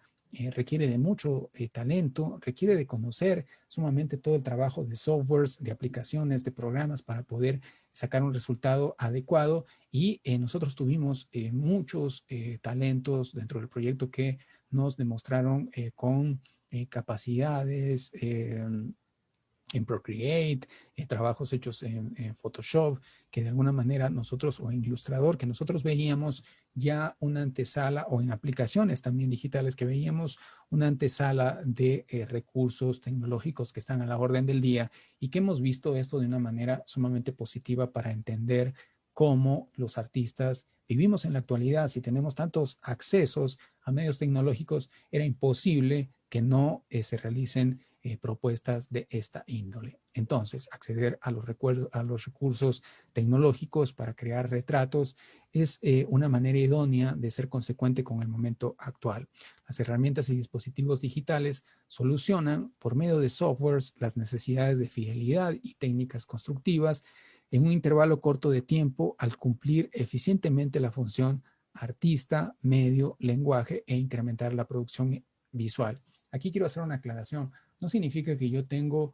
requiere de mucho talento, requiere de conocer sumamente todo el trabajo de softwares, de aplicaciones, de programas para poder sacar un resultado adecuado y nosotros tuvimos muchos talentos dentro del proyecto que nos demostraron con capacidades en Procreate, trabajos hechos en Photoshop, que de alguna manera nosotros, o en Illustrator, que nosotros veíamos ya una antesala, o en aplicaciones también digitales, que veíamos una antesala de recursos tecnológicos que están a la orden del día y que hemos visto esto de una manera sumamente positiva para entender cómo los artistas vivimos en la actualidad. Si tenemos tantos accesos a medios tecnológicos, era imposible que no se realicen propuestas de esta índole. Entonces, acceder a los recursos tecnológicos para crear retratos es una manera idónea de ser consecuente con el momento actual. Las herramientas y dispositivos digitales solucionan por medio de softwares las necesidades de fidelidad y técnicas constructivas en un intervalo corto de tiempo al cumplir eficientemente la función artista, medio, lenguaje e incrementar la producción visual. Aquí quiero hacer una aclaración. No significa que yo tengo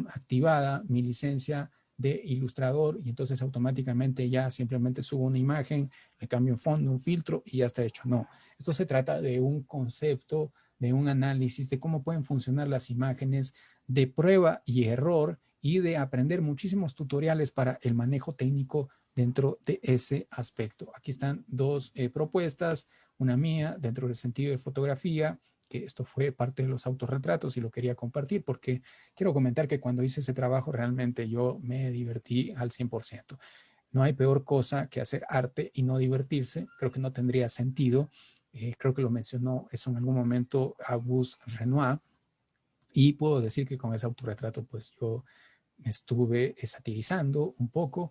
activada mi licencia de ilustrador y entonces automáticamente ya simplemente subo una imagen, le cambio un fondo, un filtro y ya está hecho. No, esto se trata de un concepto, de un análisis de cómo pueden funcionar las imágenes, de prueba y error y de aprender muchísimos tutoriales para el manejo técnico dentro de ese aspecto. Aquí están dos propuestas, una mía dentro del sentido de fotografía, que esto fue parte de los autorretratos y lo quería compartir porque quiero comentar que cuando hice ese trabajo realmente yo me divertí al 100%. No hay peor cosa que hacer arte y no divertirse. Creo que no tendría sentido. Creo que lo mencionó eso en algún momento Auguste Renoir y puedo decir que con ese autorretrato pues yo me estuve satirizando un poco,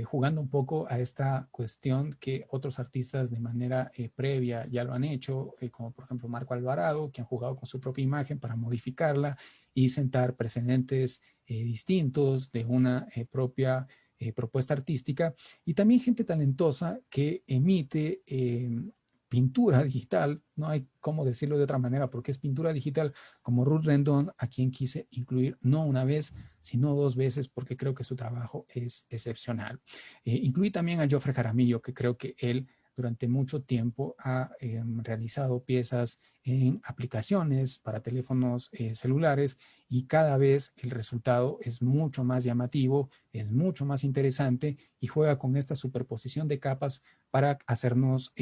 jugando un poco a esta cuestión que otros artistas de manera previa ya lo han hecho, como por ejemplo Marco Alvarado, que han jugado con su propia imagen para modificarla y sentar precedentes distintos de una propia propuesta artística, y también gente talentosa que emite pintura digital, no hay cómo decirlo de otra manera porque es pintura digital, como Ruth Rendón, a quien quise incluir no una vez, sino dos veces porque creo que su trabajo es excepcional. Incluí también a Jofre Jaramillo, que creo que él durante mucho tiempo ha realizado piezas en aplicaciones para teléfonos celulares y cada vez el resultado es mucho más llamativo, es mucho más interesante y juega con esta superposición de capas para hacernos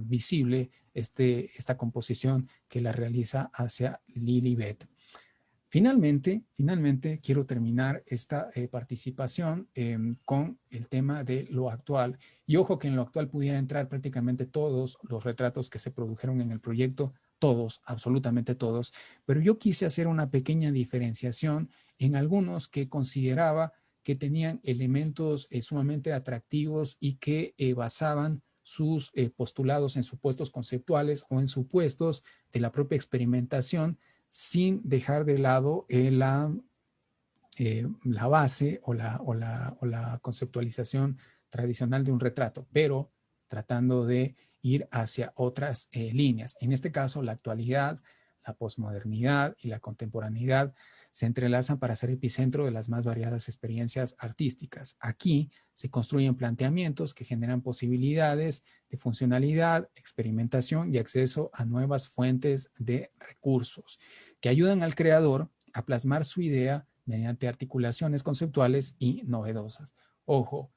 visible esta composición que la realiza hacia Lilibet. Finalmente, quiero terminar esta participación con el tema de lo actual. Y ojo que en lo actual pudiera entrar prácticamente todos los retratos que se produjeron en el proyecto, todos, absolutamente todos, pero yo quise hacer una pequeña diferenciación en algunos que consideraba que tenían elementos sumamente atractivos y que basaban sus postulados en supuestos conceptuales o en supuestos de la propia experimentación, sin dejar de lado la base o la conceptualización tradicional de un retrato, pero tratando de ir hacia otras líneas. En este caso, la actualidad, la posmodernidad y la contemporaneidad se entrelazan para ser epicentro de las más variadas experiencias artísticas. Aquí se construyen planteamientos que generan posibilidades de funcionalidad, experimentación y acceso a nuevas fuentes de recursos que ayudan al creador a plasmar su idea mediante articulaciones conceptuales y novedosas. Ojo,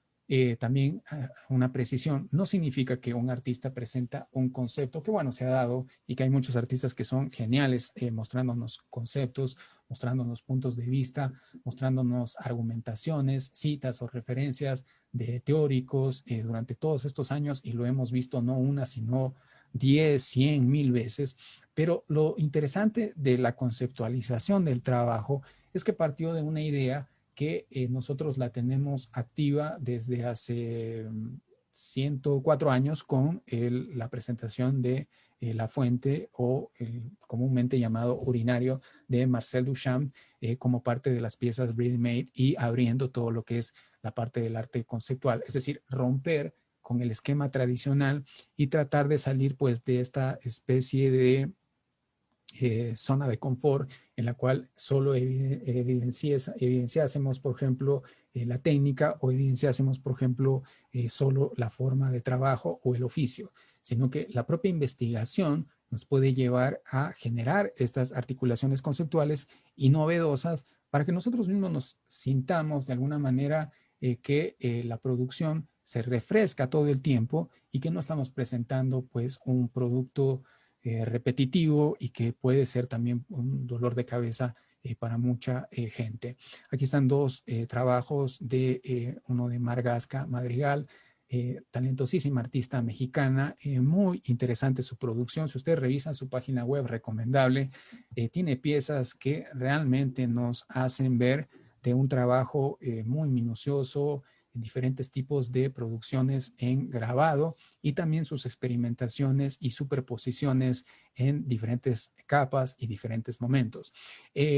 también una precisión, no significa que un artista presenta un concepto que, bueno, se ha dado y que hay muchos artistas que son geniales mostrándonos conceptos, mostrándonos puntos de vista, mostrándonos argumentaciones, citas o referencias de teóricos durante todos estos años, y lo hemos visto no una, sino 10, 100, 1000 veces. Pero lo interesante de la conceptualización del trabajo es que partió de una idea que nosotros la tenemos activa desde hace 104 años con la presentación de La Fuente, o el comúnmente llamado Urinario, de Marcel Duchamp, como parte de las piezas Ready Made, y abriendo todo lo que es la parte del arte conceptual, es decir, romper con el esquema tradicional y tratar de salir pues de esta especie de zona de confort en la cual solo evidenciásemos, por ejemplo, la técnica, o evidenciásemos, por ejemplo, solo la forma de trabajo o el oficio, sino que la propia investigación nos puede llevar a generar estas articulaciones conceptuales y novedosas para que nosotros mismos nos sintamos de alguna manera que la producción se refresca todo el tiempo y que no estamos presentando pues un producto repetitivo y que puede ser también un dolor de cabeza para mucha gente. Aquí están dos trabajos de uno de Margasca Madrigal, talentosísima artista mexicana, muy interesante su producción. Si ustedes revisan su página web, recomendable, tiene piezas que realmente nos hacen ver de un trabajo muy minucioso, en diferentes tipos de producciones en grabado, y también sus experimentaciones y superposiciones en diferentes capas y diferentes momentos.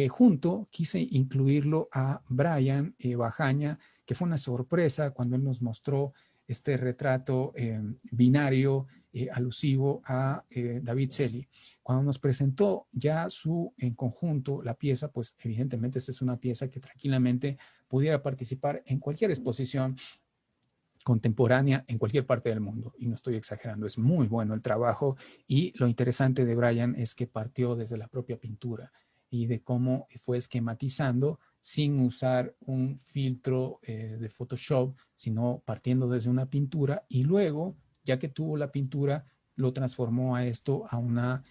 Junto quise incluirlo a Brian Bajaña, que fue una sorpresa cuando él nos mostró este retrato binario alusivo a David Celi. Cuando nos presentó ya en conjunto la pieza, pues evidentemente esta es una pieza que tranquilamente pudiera participar en cualquier exposición contemporánea en cualquier parte del mundo, y no estoy exagerando, es muy bueno el trabajo. Y lo interesante de Brian es que partió desde la propia pintura y de cómo fue esquematizando sin usar un filtro de Photoshop, sino partiendo desde una pintura, y luego, ya que tuvo la pintura, lo transformó a esto, a una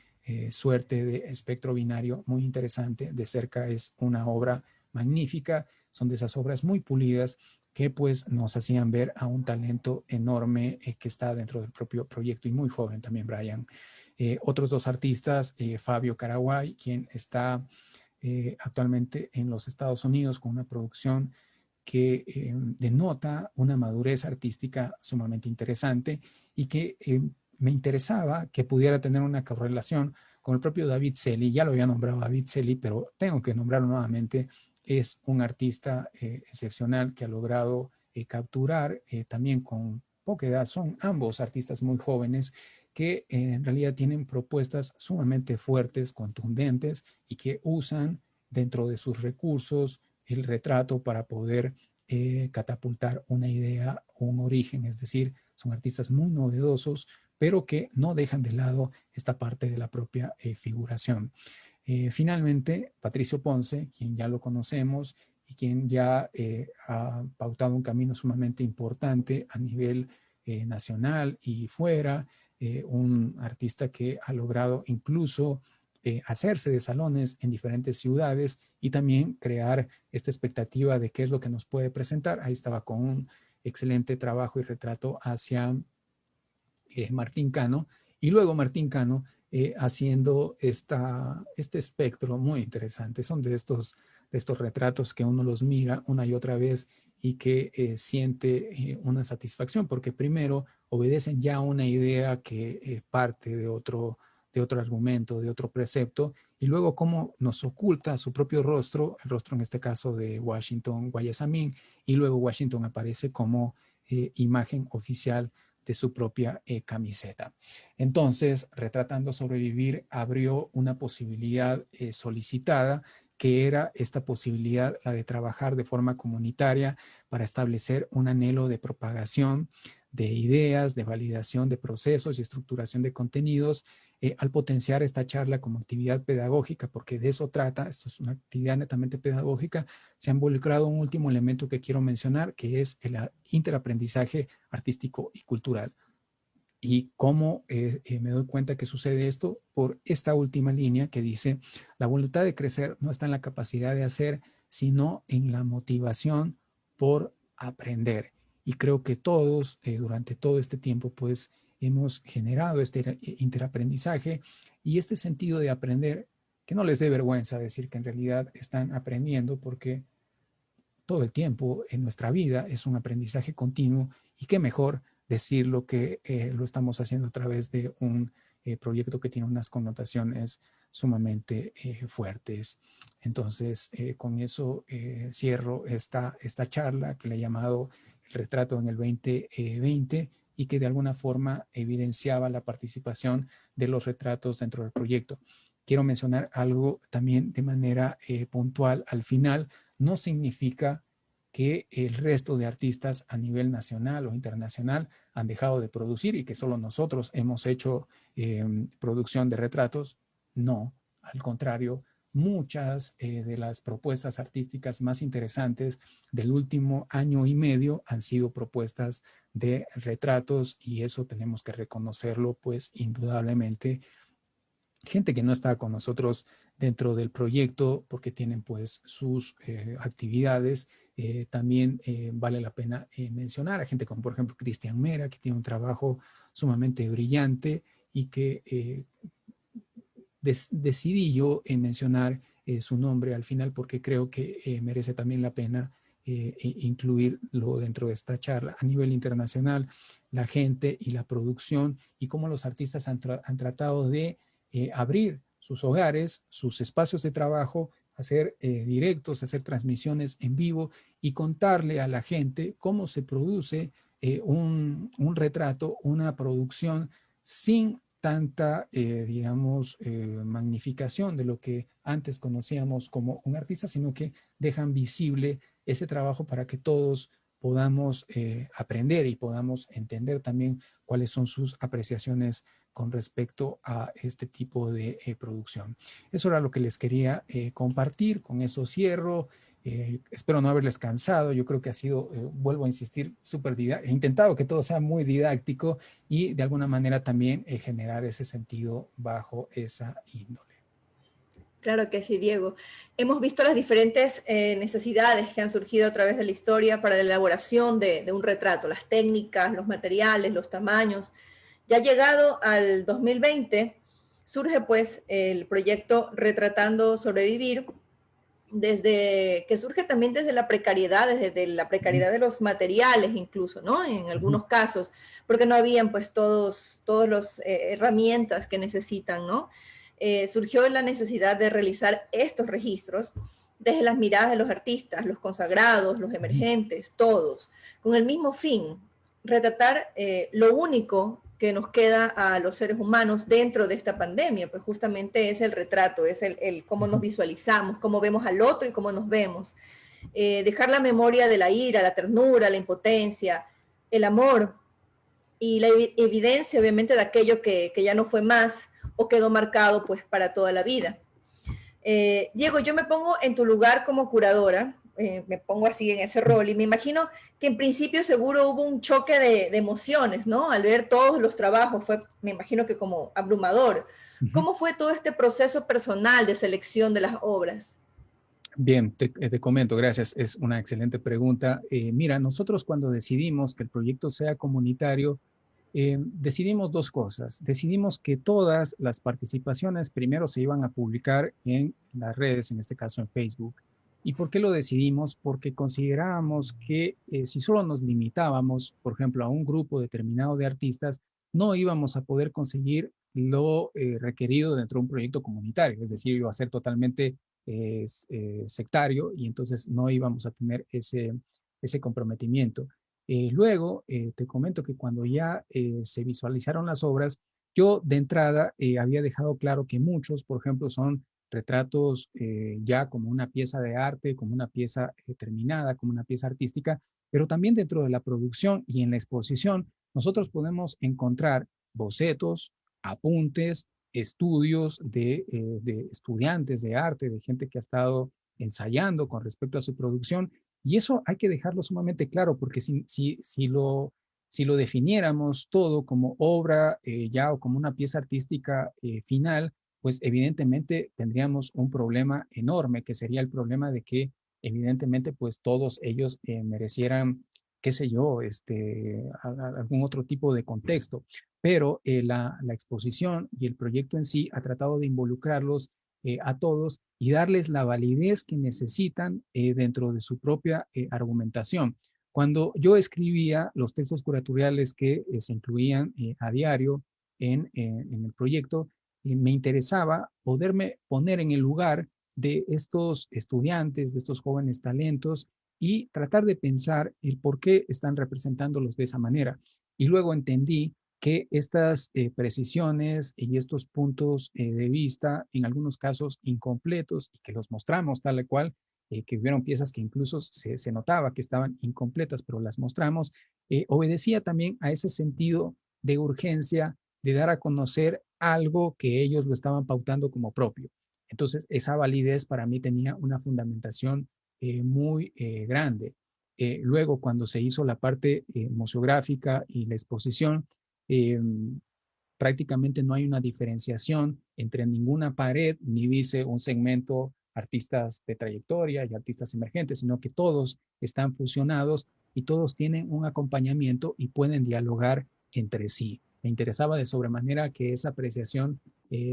suerte de espectro binario muy interesante. De cerca es una obra magnífica, son de esas obras muy pulidas que pues nos hacían ver a un talento enorme que está dentro del propio proyecto, y muy joven también Brian. Otros dos artistas, Fabio Caraguay, quien está actualmente en los Estados Unidos con una producción que denota una madurez artística sumamente interesante, y que me interesaba que pudiera tener una correlación con el propio David Celi. Ya lo había nombrado David Celi, pero tengo que nombrarlo nuevamente. Es un artista excepcional que ha logrado capturar también con poca edad. Son ambos artistas muy jóvenes que en realidad tienen propuestas sumamente fuertes, contundentes, y que usan dentro de sus recursos el retrato para poder catapultar una idea o un origen. Es decir, son artistas muy novedosos, pero que no dejan de lado esta parte de la propia figuración. Finalmente, Patricio Ponce, quien ya lo conocemos y quien ya ha pautado un camino sumamente importante a nivel nacional y fuera, un artista que ha logrado incluso hacerse de salones en diferentes ciudades y también crear esta expectativa de qué es lo que nos puede presentar. Ahí estaba con un excelente trabajo y retrato hacia Martín Cano, y luego Martín Cano haciendo este espectro muy interesante. Son de estos retratos que uno los mira una y otra vez y que siente una satisfacción, porque primero obedecen ya una idea que parte de otro argumento, de otro precepto, y luego cómo nos oculta su propio rostro, el rostro en este caso de Washington Guayasamín, y luego Washington aparece como imagen oficial de su propia camiseta. Entonces, Retratando Sobrevivir abrió una posibilidad solicitada, que era esta posibilidad, la de trabajar de forma comunitaria para establecer un anhelo de propagación de ideas, de validación de procesos y estructuración de contenidos al potenciar esta charla como actividad pedagógica, porque de eso trata, esto es una actividad netamente pedagógica, se ha involucrado un último elemento que quiero mencionar, que es el interaprendizaje artístico y cultural. Y cómo me doy cuenta que sucede esto por esta última línea que dice, la voluntad de crecer no está en la capacidad de hacer, sino en la motivación por aprender. Y creo que todos durante todo este tiempo pues hemos generado este interaprendizaje y este sentido de aprender, que no les dé vergüenza decir que en realidad están aprendiendo, porque todo el tiempo en nuestra vida es un aprendizaje continuo, y qué mejor decirlo que lo estamos haciendo a través de un proyecto que tiene unas connotaciones sumamente fuertes. Entonces, con eso cierro esta charla que le he llamado El retrato en el 2020, y que de alguna forma evidenciaba la participación de los retratos dentro del proyecto. Quiero mencionar algo también de manera puntual al final. No significa que el resto de artistas a nivel nacional o internacional han dejado de producir y que solo nosotros hemos hecho producción de retratos. No, al contrario, muchas de las propuestas artísticas más interesantes del último año y medio han sido propuestas de retratos, y eso tenemos que reconocerlo, pues indudablemente. Gente que no está con nosotros dentro del proyecto porque tienen pues sus actividades. También vale la pena mencionar a gente como por ejemplo Cristian Mera, que tiene un trabajo sumamente brillante, y que decidí yo mencionar su nombre al final porque creo que merece también la pena incluirlo dentro de esta charla. A nivel internacional, la gente y la producción, y cómo los artistas han tratado de abrir sus hogares, sus espacios de trabajo, hacer directos, hacer transmisiones en vivo y contarle a la gente cómo se produce un retrato, una producción sin tanta, digamos, magnificación de lo que antes conocíamos como un artista, sino que dejan visible ese trabajo para que todos podamos aprender y podamos entender también cuáles son sus apreciaciones con respecto a este tipo de producción. Eso era lo que les quería compartir. Con eso cierro. Espero no haberles cansado. Yo creo que ha sido, vuelvo a insistir, súper didáctico. He intentado que todo sea muy didáctico y de alguna manera también generar ese sentido bajo esa índole. Claro que sí, Diego. Hemos visto las diferentes necesidades que han surgido a través de la historia para la elaboración de un retrato, las técnicas, los materiales, los tamaños. Ya llegado al 2020, surge pues el proyecto Retratando Sobrevivir, que surge también desde la precariedad, desde la precariedad de los materiales incluso, ¿no? En algunos casos, porque no habían pues todas las herramientas que necesitan, ¿no? Surgió la necesidad de realizar estos registros desde las miradas de los artistas, los consagrados, los emergentes, todos, con el mismo fin, retratar lo único que nos queda a los seres humanos dentro de esta pandemia, pues justamente es el retrato, es el cómo nos visualizamos, cómo vemos al otro y cómo nos vemos. Dejar la memoria de la ira, la ternura, la impotencia, el amor y la evidencia obviamente de aquello que ya no fue más o quedó marcado pues para toda la vida. Diego, yo me pongo en tu lugar como curadora, me pongo así en ese rol y me imagino que en principio seguro hubo un choque de emociones, ¿no? Al ver todos los trabajos, me imagino que como abrumador. ¿Cómo fue todo este proceso personal de selección de las obras? Bien, te comento, gracias. Es una excelente pregunta. Mira, nosotros cuando decidimos que el proyecto sea comunitario, decidimos dos cosas. Decidimos que todas las participaciones primero se iban a publicar en las redes, en este caso en Facebook. ¿Y por qué lo decidimos? Porque considerábamos que si solo nos limitábamos, por ejemplo, a un grupo determinado de artistas, no íbamos a poder conseguir lo requerido dentro de un proyecto comunitario. Es decir, iba a ser totalmente sectario, y entonces no íbamos a tener ese comprometimiento. Luego, te comento que cuando ya se visualizaron las obras, yo de entrada había dejado claro que muchos, por ejemplo, son retratos ya como una pieza de arte, como una pieza terminada, como una pieza artística, pero también dentro de la producción y en la exposición, nosotros podemos encontrar bocetos, apuntes, estudios de estudiantes de arte, de gente que ha estado ensayando con respecto a su producción. Y eso hay que dejarlo sumamente claro, porque si lo definiéramos todo como obra ya o como una pieza artística final, pues evidentemente tendríamos un problema enorme, que sería el problema de que evidentemente pues todos ellos merecieran, qué sé yo, algún otro tipo de contexto. Pero la exposición y el proyecto en sí ha tratado de involucrarlos a todos y darles la validez que necesitan dentro de su propia argumentación. Cuando yo escribía los textos curatoriales que se incluían a diario en el proyecto, me interesaba poderme poner en el lugar de estos estudiantes, de estos jóvenes talentos y tratar de pensar el por qué están representándolos de esa manera. Y luego entendí que estas precisiones y estos puntos de vista, en algunos casos incompletos, y que los mostramos tal cual, que hubieron piezas que incluso se notaba que estaban incompletas, pero las mostramos, obedecía también a ese sentido de urgencia de dar a conocer algo que ellos lo estaban pautando como propio. Entonces, esa validez para mí tenía una fundamentación muy grande. Luego, cuando se hizo la parte museográfica y la exposición, eh, prácticamente no hay una diferenciación entre ninguna pared, ni dice un segmento artistas de trayectoria y artistas emergentes, sino que todos están fusionados y todos tienen un acompañamiento y pueden dialogar entre sí. Me interesaba de sobremanera que esa apreciación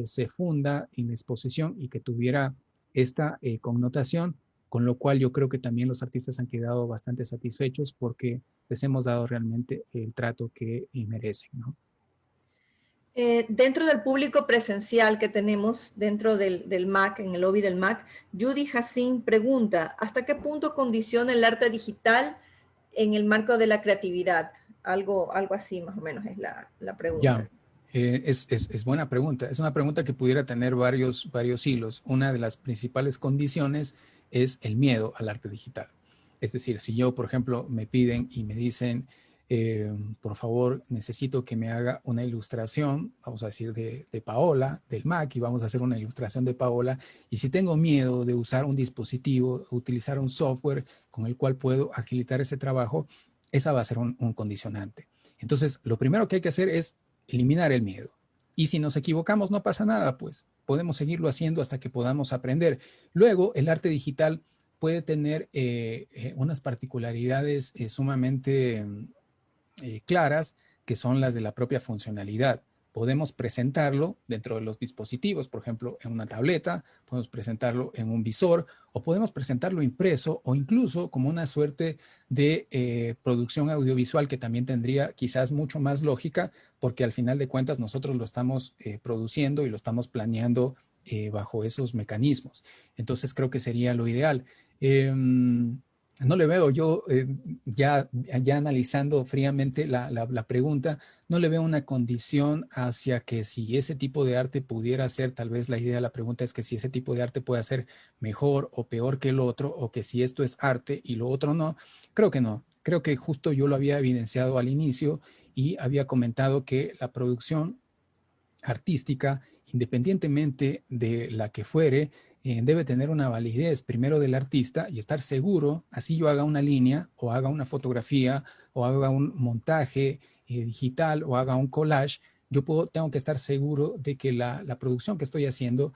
se funda en la exposición y que tuviera esta connotación, con lo cual yo creo que también los artistas han quedado bastante satisfechos porque les hemos dado realmente el trato que merecen, ¿no? Dentro del público presencial que tenemos dentro del MAC, en el lobby del MAC, Judy Hassin pregunta, ¿hasta qué punto condiciona el arte digital en el marco de la creatividad? Algo así más o menos es la pregunta. Ya, es buena pregunta. Es una pregunta que pudiera tener varios hilos. Una de las principales condiciones es el miedo al arte digital. Es decir, si yo, por ejemplo, me piden y me dicen, por favor, necesito que me haga una ilustración, vamos a decir, de Paola, del Mac, y vamos a hacer una ilustración de Paola, y si tengo miedo de usar un dispositivo, utilizar un software con el cual puedo agilitar ese trabajo, esa va a ser un condicionante. Entonces, lo primero que hay que hacer es eliminar el miedo. Y si nos equivocamos, no pasa nada, pues podemos seguirlo haciendo hasta que podamos aprender. Luego, el arte digital puede tener unas particularidades sumamente claras, que son las de la propia funcionalidad. Podemos presentarlo dentro de los dispositivos, por ejemplo, en una tableta, podemos presentarlo en un visor o podemos presentarlo impreso o incluso como una suerte de producción audiovisual que también tendría quizás mucho más lógica porque al final de cuentas nosotros lo estamos produciendo y lo estamos planeando bajo esos mecanismos. Entonces creo que sería lo ideal. No le veo yo, ya analizando fríamente la pregunta, no le veo una condición hacia que si ese tipo de arte pudiera ser, tal vez la idea de la pregunta es que si ese tipo de arte puede ser mejor o peor que el otro, o que si esto es arte y lo otro no. Creo que no. Creo que justo yo lo había evidenciado al inicio y había comentado que la producción artística, independientemente de la que fuere, debe tener una validez primero del artista y estar seguro, así yo haga una línea o haga una fotografía o haga un montaje digital o haga un collage, tengo que estar seguro de que la producción que estoy haciendo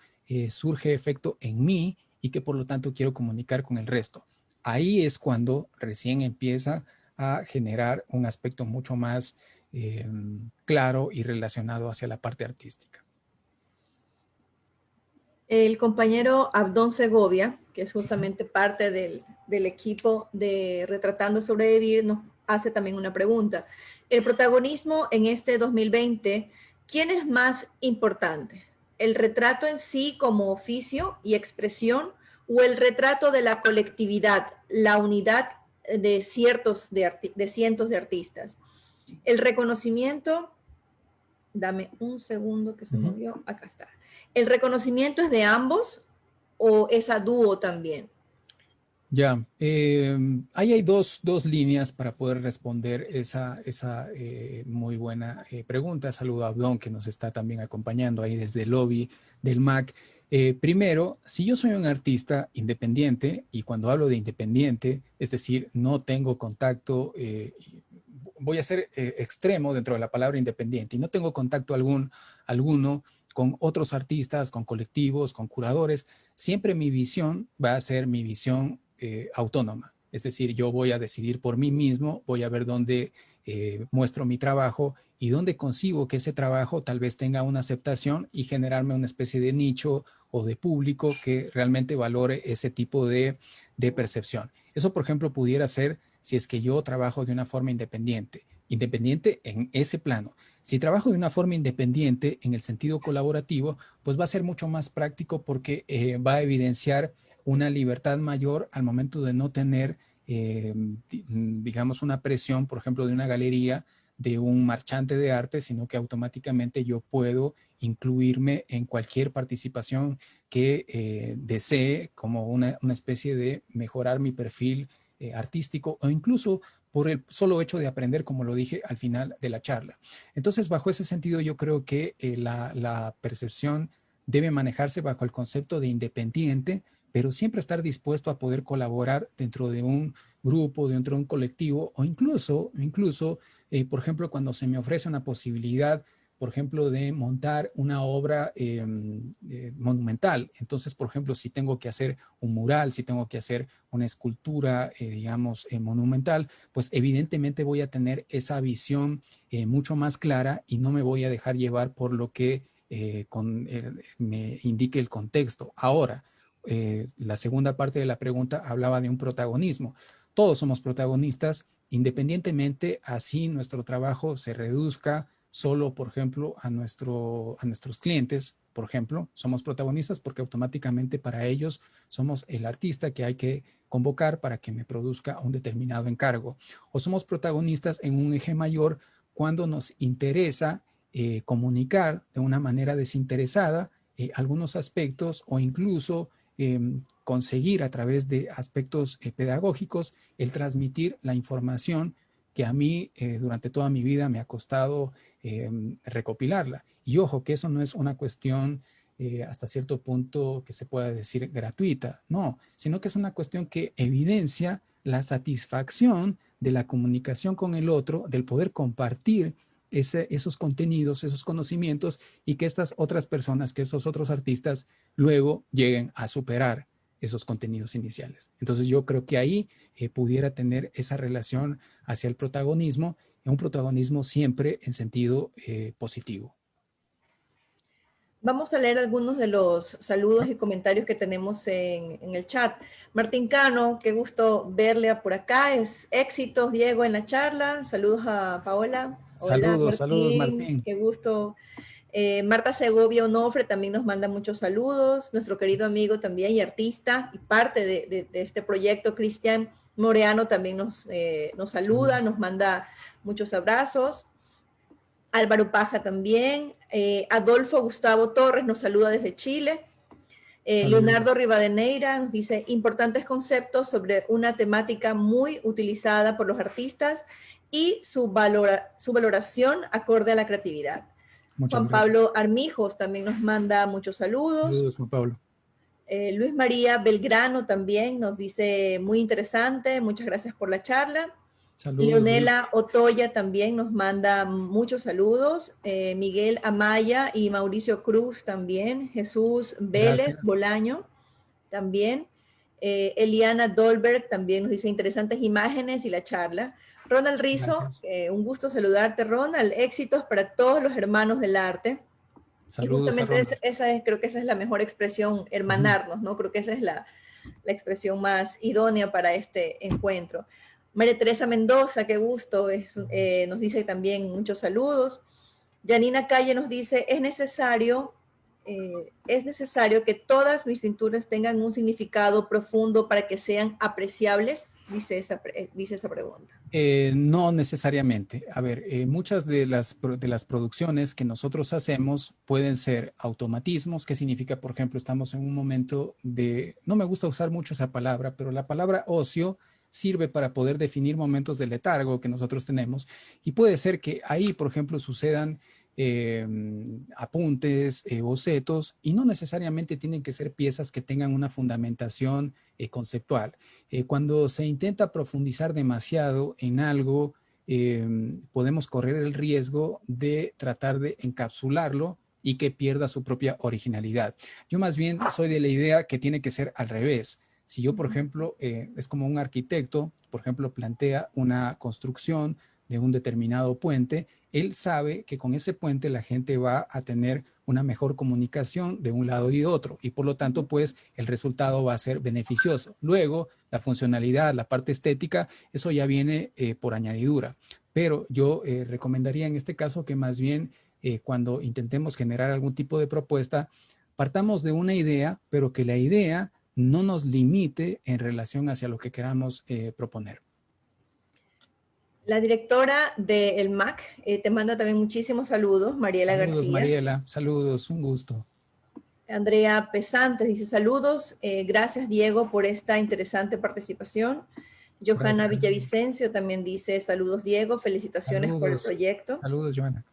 surge efecto en mí y que por lo tanto quiero comunicar con el resto. Ahí es cuando recién empieza a generar un aspecto mucho más claro y relacionado hacia la parte artística. El compañero Abdón Segovia, que es justamente parte del equipo de Retratando Sobrevivir, nos hace también una pregunta. El protagonismo en este 2020, ¿quién es más importante? ¿El retrato en sí como oficio y expresión o el retrato de la colectividad, la unidad de cientos de artistas? El reconocimiento, dame un segundo que se movió, acá está. ¿El reconocimiento es de ambos o es a dúo también? Ya, ahí hay dos líneas para poder responder esa muy buena pregunta. Saludo a Abdón, que nos está también acompañando ahí desde el lobby del MAC. Primero, si yo soy un artista independiente, y cuando hablo de independiente, es decir, no tengo contacto, voy a ser extremo dentro de la palabra independiente, y no tengo contacto alguno con otros artistas, con colectivos, con curadores, siempre mi visión va a ser mi visión autónoma. Es decir, yo voy a decidir por mí mismo, voy a ver dónde muestro mi trabajo y dónde consigo que ese trabajo tal vez tenga una aceptación y generarme una especie de nicho o de público que realmente valore ese tipo de percepción. Eso, por ejemplo, pudiera ser si es que yo trabajo de una forma independiente, independiente en ese plano. Si trabajo de una forma independiente en el sentido colaborativo, pues va a ser mucho más práctico porque va a evidenciar una libertad mayor al momento de no tener, digamos, una presión, por ejemplo, de una galería, de un marchante de arte, sino que automáticamente yo puedo incluirme en cualquier participación que desee como una especie de mejorar mi perfil artístico o incluso por el solo hecho de aprender, como lo dije al final de la charla. Entonces, bajo ese sentido, yo creo que la percepción debe manejarse bajo el concepto de independiente, pero siempre estar dispuesto a poder colaborar dentro de un grupo, dentro de un colectivo, o incluso por ejemplo, cuando se me ofrece una posibilidad, por ejemplo, de montar una obra monumental. Entonces, por ejemplo, si tengo que hacer un mural, si tengo que hacer una escultura, digamos, monumental, pues evidentemente voy a tener esa visión mucho más clara y no me voy a dejar llevar por lo que me indique el contexto. Ahora, la segunda parte de la pregunta hablaba de un protagonismo. Todos somos protagonistas, independientemente así nuestro trabajo se reduzca solo, por ejemplo, a nuestros clientes. Por ejemplo, somos protagonistas porque automáticamente para ellos somos el artista que hay que convocar para que me produzca un determinado encargo. O somos protagonistas en un eje mayor cuando nos interesa comunicar de una manera desinteresada algunos aspectos o incluso conseguir a través de aspectos pedagógicos el transmitir la información que a mí durante toda mi vida me ha costado recopilarla. Y ojo, que eso no es una cuestión hasta cierto punto que se pueda decir gratuita, no, sino que es una cuestión que evidencia la satisfacción de la comunicación con el otro, del poder compartir esos contenidos, esos conocimientos y que estas otras personas, que esos otros artistas luego lleguen a superar esos contenidos iniciales. Entonces yo creo que ahí pudiera tener esa relación hacia el protagonismo, un protagonismo siempre en sentido positivo. Vamos a leer algunos de los saludos y comentarios que tenemos en el chat. Martín Cano, qué gusto verle por acá. Es éxitos, Diego, en la charla. Saludos a Paola. Hola, Saludos Martín, Martín. qué gusto. Marta Segovia Onofre también nos manda muchos saludos. Nuestro querido amigo también y artista y parte de este proyecto, Cristian Moreano, también nos saluda, Saludos. nos manda muchos abrazos. Álvaro Paja también. Adolfo Gustavo Torres nos saluda desde Chile. Saludos. Leonardo Rivadeneira nos dice importantes conceptos sobre una temática muy utilizada por los artistas y su valoración acorde a la creatividad. Muchas Juan gracias. Pablo Armijos también nos manda muchos saludos. Saludos Juan Pablo. Luis María Belgrano también nos dice muy interesante, muchas gracias por la charla. Saludos Luis. Leonela Otoya también nos manda muchos saludos. Miguel Amaya y Mauricio Cruz también. Jesús Vélez Gracias. Bolaño también. Eliana Dolberg también nos dice interesantes imágenes y la charla. Ronald Rizo, Gracias. un gusto saludarte, Ronald. Éxitos para todos los hermanos del arte. Y Saludos a justamente Ronald. creo que esa es la mejor expresión, Ujú. hermanarnos, ¿no? Creo que esa es la expresión más idónea para este encuentro. María Teresa Mendoza, qué gusto, nos dice también muchos saludos. Janina Calle nos dice, es necesario es necesario que todas mis pinturas tengan un significado profundo para que sean apreciables, dice esa pregunta. No necesariamente. A ver, muchas de las producciones que nosotros hacemos pueden ser automatismos. ¿Qué significa? Por ejemplo, estamos en un momento de, no me gusta usar mucho esa palabra, pero la palabra ocio sirve para poder definir momentos de letargo que nosotros tenemos. Y puede ser que ahí, por ejemplo, sucedan apuntes, bocetos, y no necesariamente tienen que ser piezas que tengan una fundamentación conceptual. Cuando se intenta profundizar demasiado en algo, podemos correr el riesgo de tratar de encapsularlo y que pierda su propia originalidad. Yo más bien soy de la idea que tiene que ser al revés. Si yo, por ejemplo, es como un arquitecto, por ejemplo, plantea una construcción de un determinado puente, él sabe que con ese puente la gente va a tener una mejor comunicación de un lado y de otro, y por lo tanto, pues, el resultado va a ser beneficioso. Luego, la funcionalidad, la parte estética, eso ya viene por añadidura. Pero yo recomendaría en este caso que más bien cuando intentemos generar algún tipo de propuesta, partamos de una idea, pero que la idea no nos limite en relación hacia lo que queramos proponer. La directora del MAC te manda también muchísimos saludos, Mariela Saludos, García. Mariela. Saludos, un gusto. Andrea Pesantes dice saludos. Gracias, Diego, por esta interesante participación. Johanna Gracias. Villavicencio también dice saludos, Diego. Felicitaciones por el Saludos. proyecto. Saludos, Joana.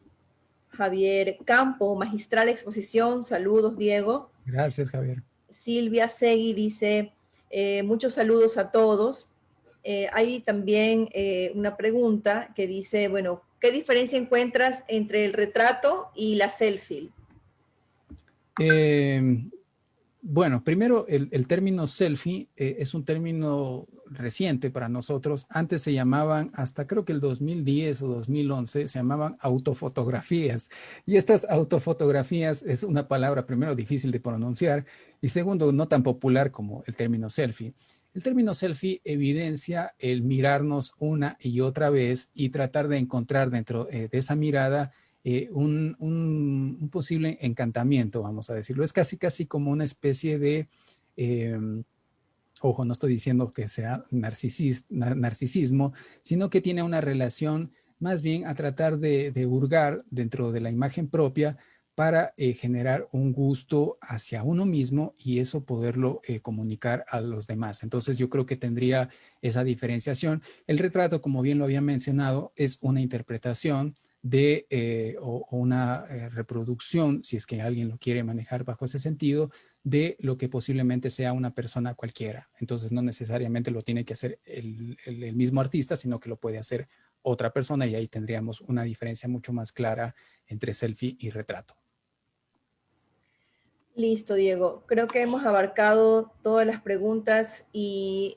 Javier Campo, magistral exposición. Saludos, Diego. Gracias, Javier. Silvia Segui dice muchos saludos a todos. Hay también una pregunta que dice, bueno, ¿qué diferencia encuentras entre el retrato y la selfie? Bueno, primero el término selfie es un término reciente para nosotros. Antes se llamaban, hasta creo que el 2010 o 2011, se llamaban autofotografías. Y estas autofotografías es una palabra, primero, difícil de pronunciar y segundo, no tan popular como el término selfie. El término selfie evidencia el mirarnos una y otra vez y tratar de encontrar dentro de esa mirada un posible encantamiento, vamos a decirlo. Es casi como una especie de, ojo, no estoy diciendo que sea narcisismo, sino que tiene una relación más bien a tratar de hurgar dentro de la imagen propia para generar un gusto hacia uno mismo y eso poderlo comunicar a los demás. Entonces yo creo que tendría esa diferenciación. El retrato, como bien lo había mencionado, es una interpretación o una reproducción, si es que alguien lo quiere manejar bajo ese sentido, de lo que posiblemente sea una persona cualquiera. Entonces no necesariamente lo tiene que hacer el mismo artista, sino que lo puede hacer otra persona y ahí tendríamos una diferencia mucho más clara entre selfie y retrato. Listo, Diego. Creo que hemos abarcado todas las preguntas y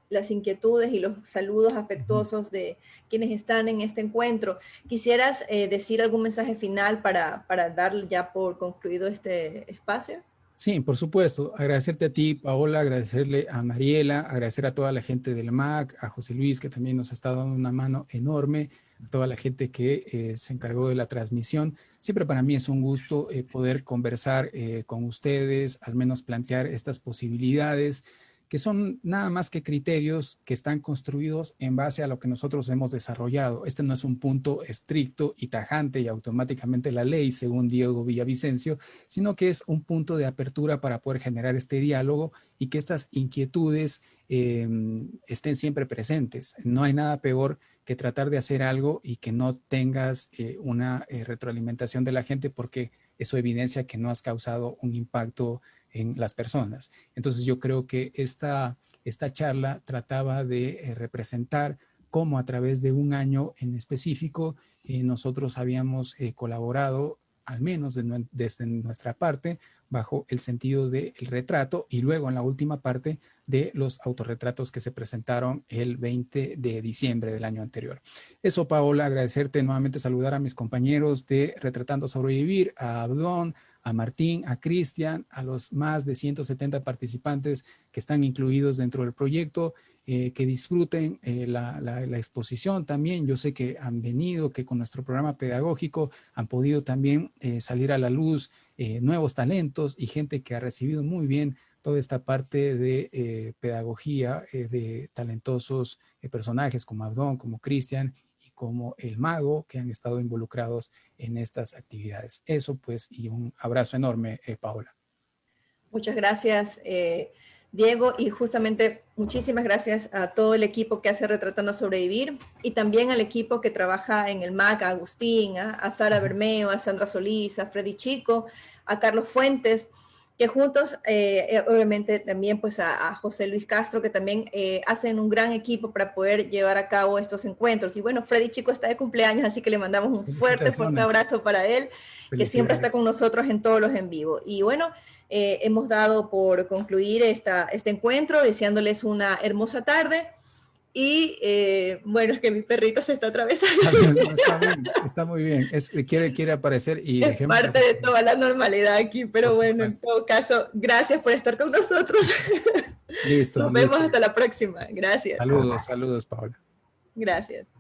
las inquietudes y los saludos afectuosos de quienes están en este encuentro. ¿Quisieras decir algún mensaje final para dar ya por concluido este espacio? Sí, por supuesto. Agradecerte a ti, Paola, agradecerle a Mariela, agradecer a toda la gente del MAC, a José Luis, que también nos ha estado dando una mano enorme, a toda la gente que se encargó de la transmisión. Siempre para mí es un gusto poder conversar con ustedes, al menos plantear estas posibilidades que son nada más que criterios que están construidos en base a lo que nosotros hemos desarrollado. Este no es un punto estricto y tajante y automáticamente la ley, según Diego Villavicencio, sino que es un punto de apertura para poder generar este diálogo y que estas inquietudes estén siempre presentes. No hay nada peor que tratar de hacer algo y que no tengas una retroalimentación de la gente porque eso evidencia que no has causado un impacto en las personas. Entonces yo creo que esta charla trataba de representar cómo a través de un año en específico nosotros habíamos colaborado, al menos desde nuestra parte, bajo el sentido del retrato y luego en la última parte de los autorretratos que se presentaron el 20 de diciembre del año anterior. Eso, Paola, agradecerte nuevamente, saludar a mis compañeros de Retratando Sobrevivir, a Abdón, a Martín, a Cristian, a los más de 170 participantes que están incluidos dentro del proyecto que disfruten la exposición también. Yo sé que han venido, que con nuestro programa pedagógico han podido también salir a la luz nuevos talentos y gente que ha recibido muy bien toda esta parte de pedagogía de talentosos personajes como Abdón, como Cristian y como el Mago, que han estado involucrados en estas actividades. Eso pues, y un abrazo enorme, Paola. Muchas gracias, Diego, y justamente muchísimas gracias a todo el equipo que hace Retratando a Sobrevivir y también al equipo que trabaja en el MAC, a Agustín, a Sara Bermeo, a Sandra Solís, a Freddy Chico, a Carlos Fuentes, que juntos, obviamente también pues a José Luis Castro, que también hacen un gran equipo para poder llevar a cabo estos encuentros. Y bueno, Freddy Chico está de cumpleaños, así que le mandamos un fuerte, fuerte abrazo para él, que siempre está con nosotros en todos los en vivo. Y bueno, hemos dado por concluir este encuentro, deseándoles una hermosa tarde. Y bueno, es que mi perrito se está atravesando. Está bien, está muy bien. Quiere aparecer y es parte de toda la normalidad aquí, pero por bueno, supuesto. En todo caso, gracias por estar con nosotros. Listo. Nos vemos hasta la próxima. Gracias. Saludos, Paola. Gracias.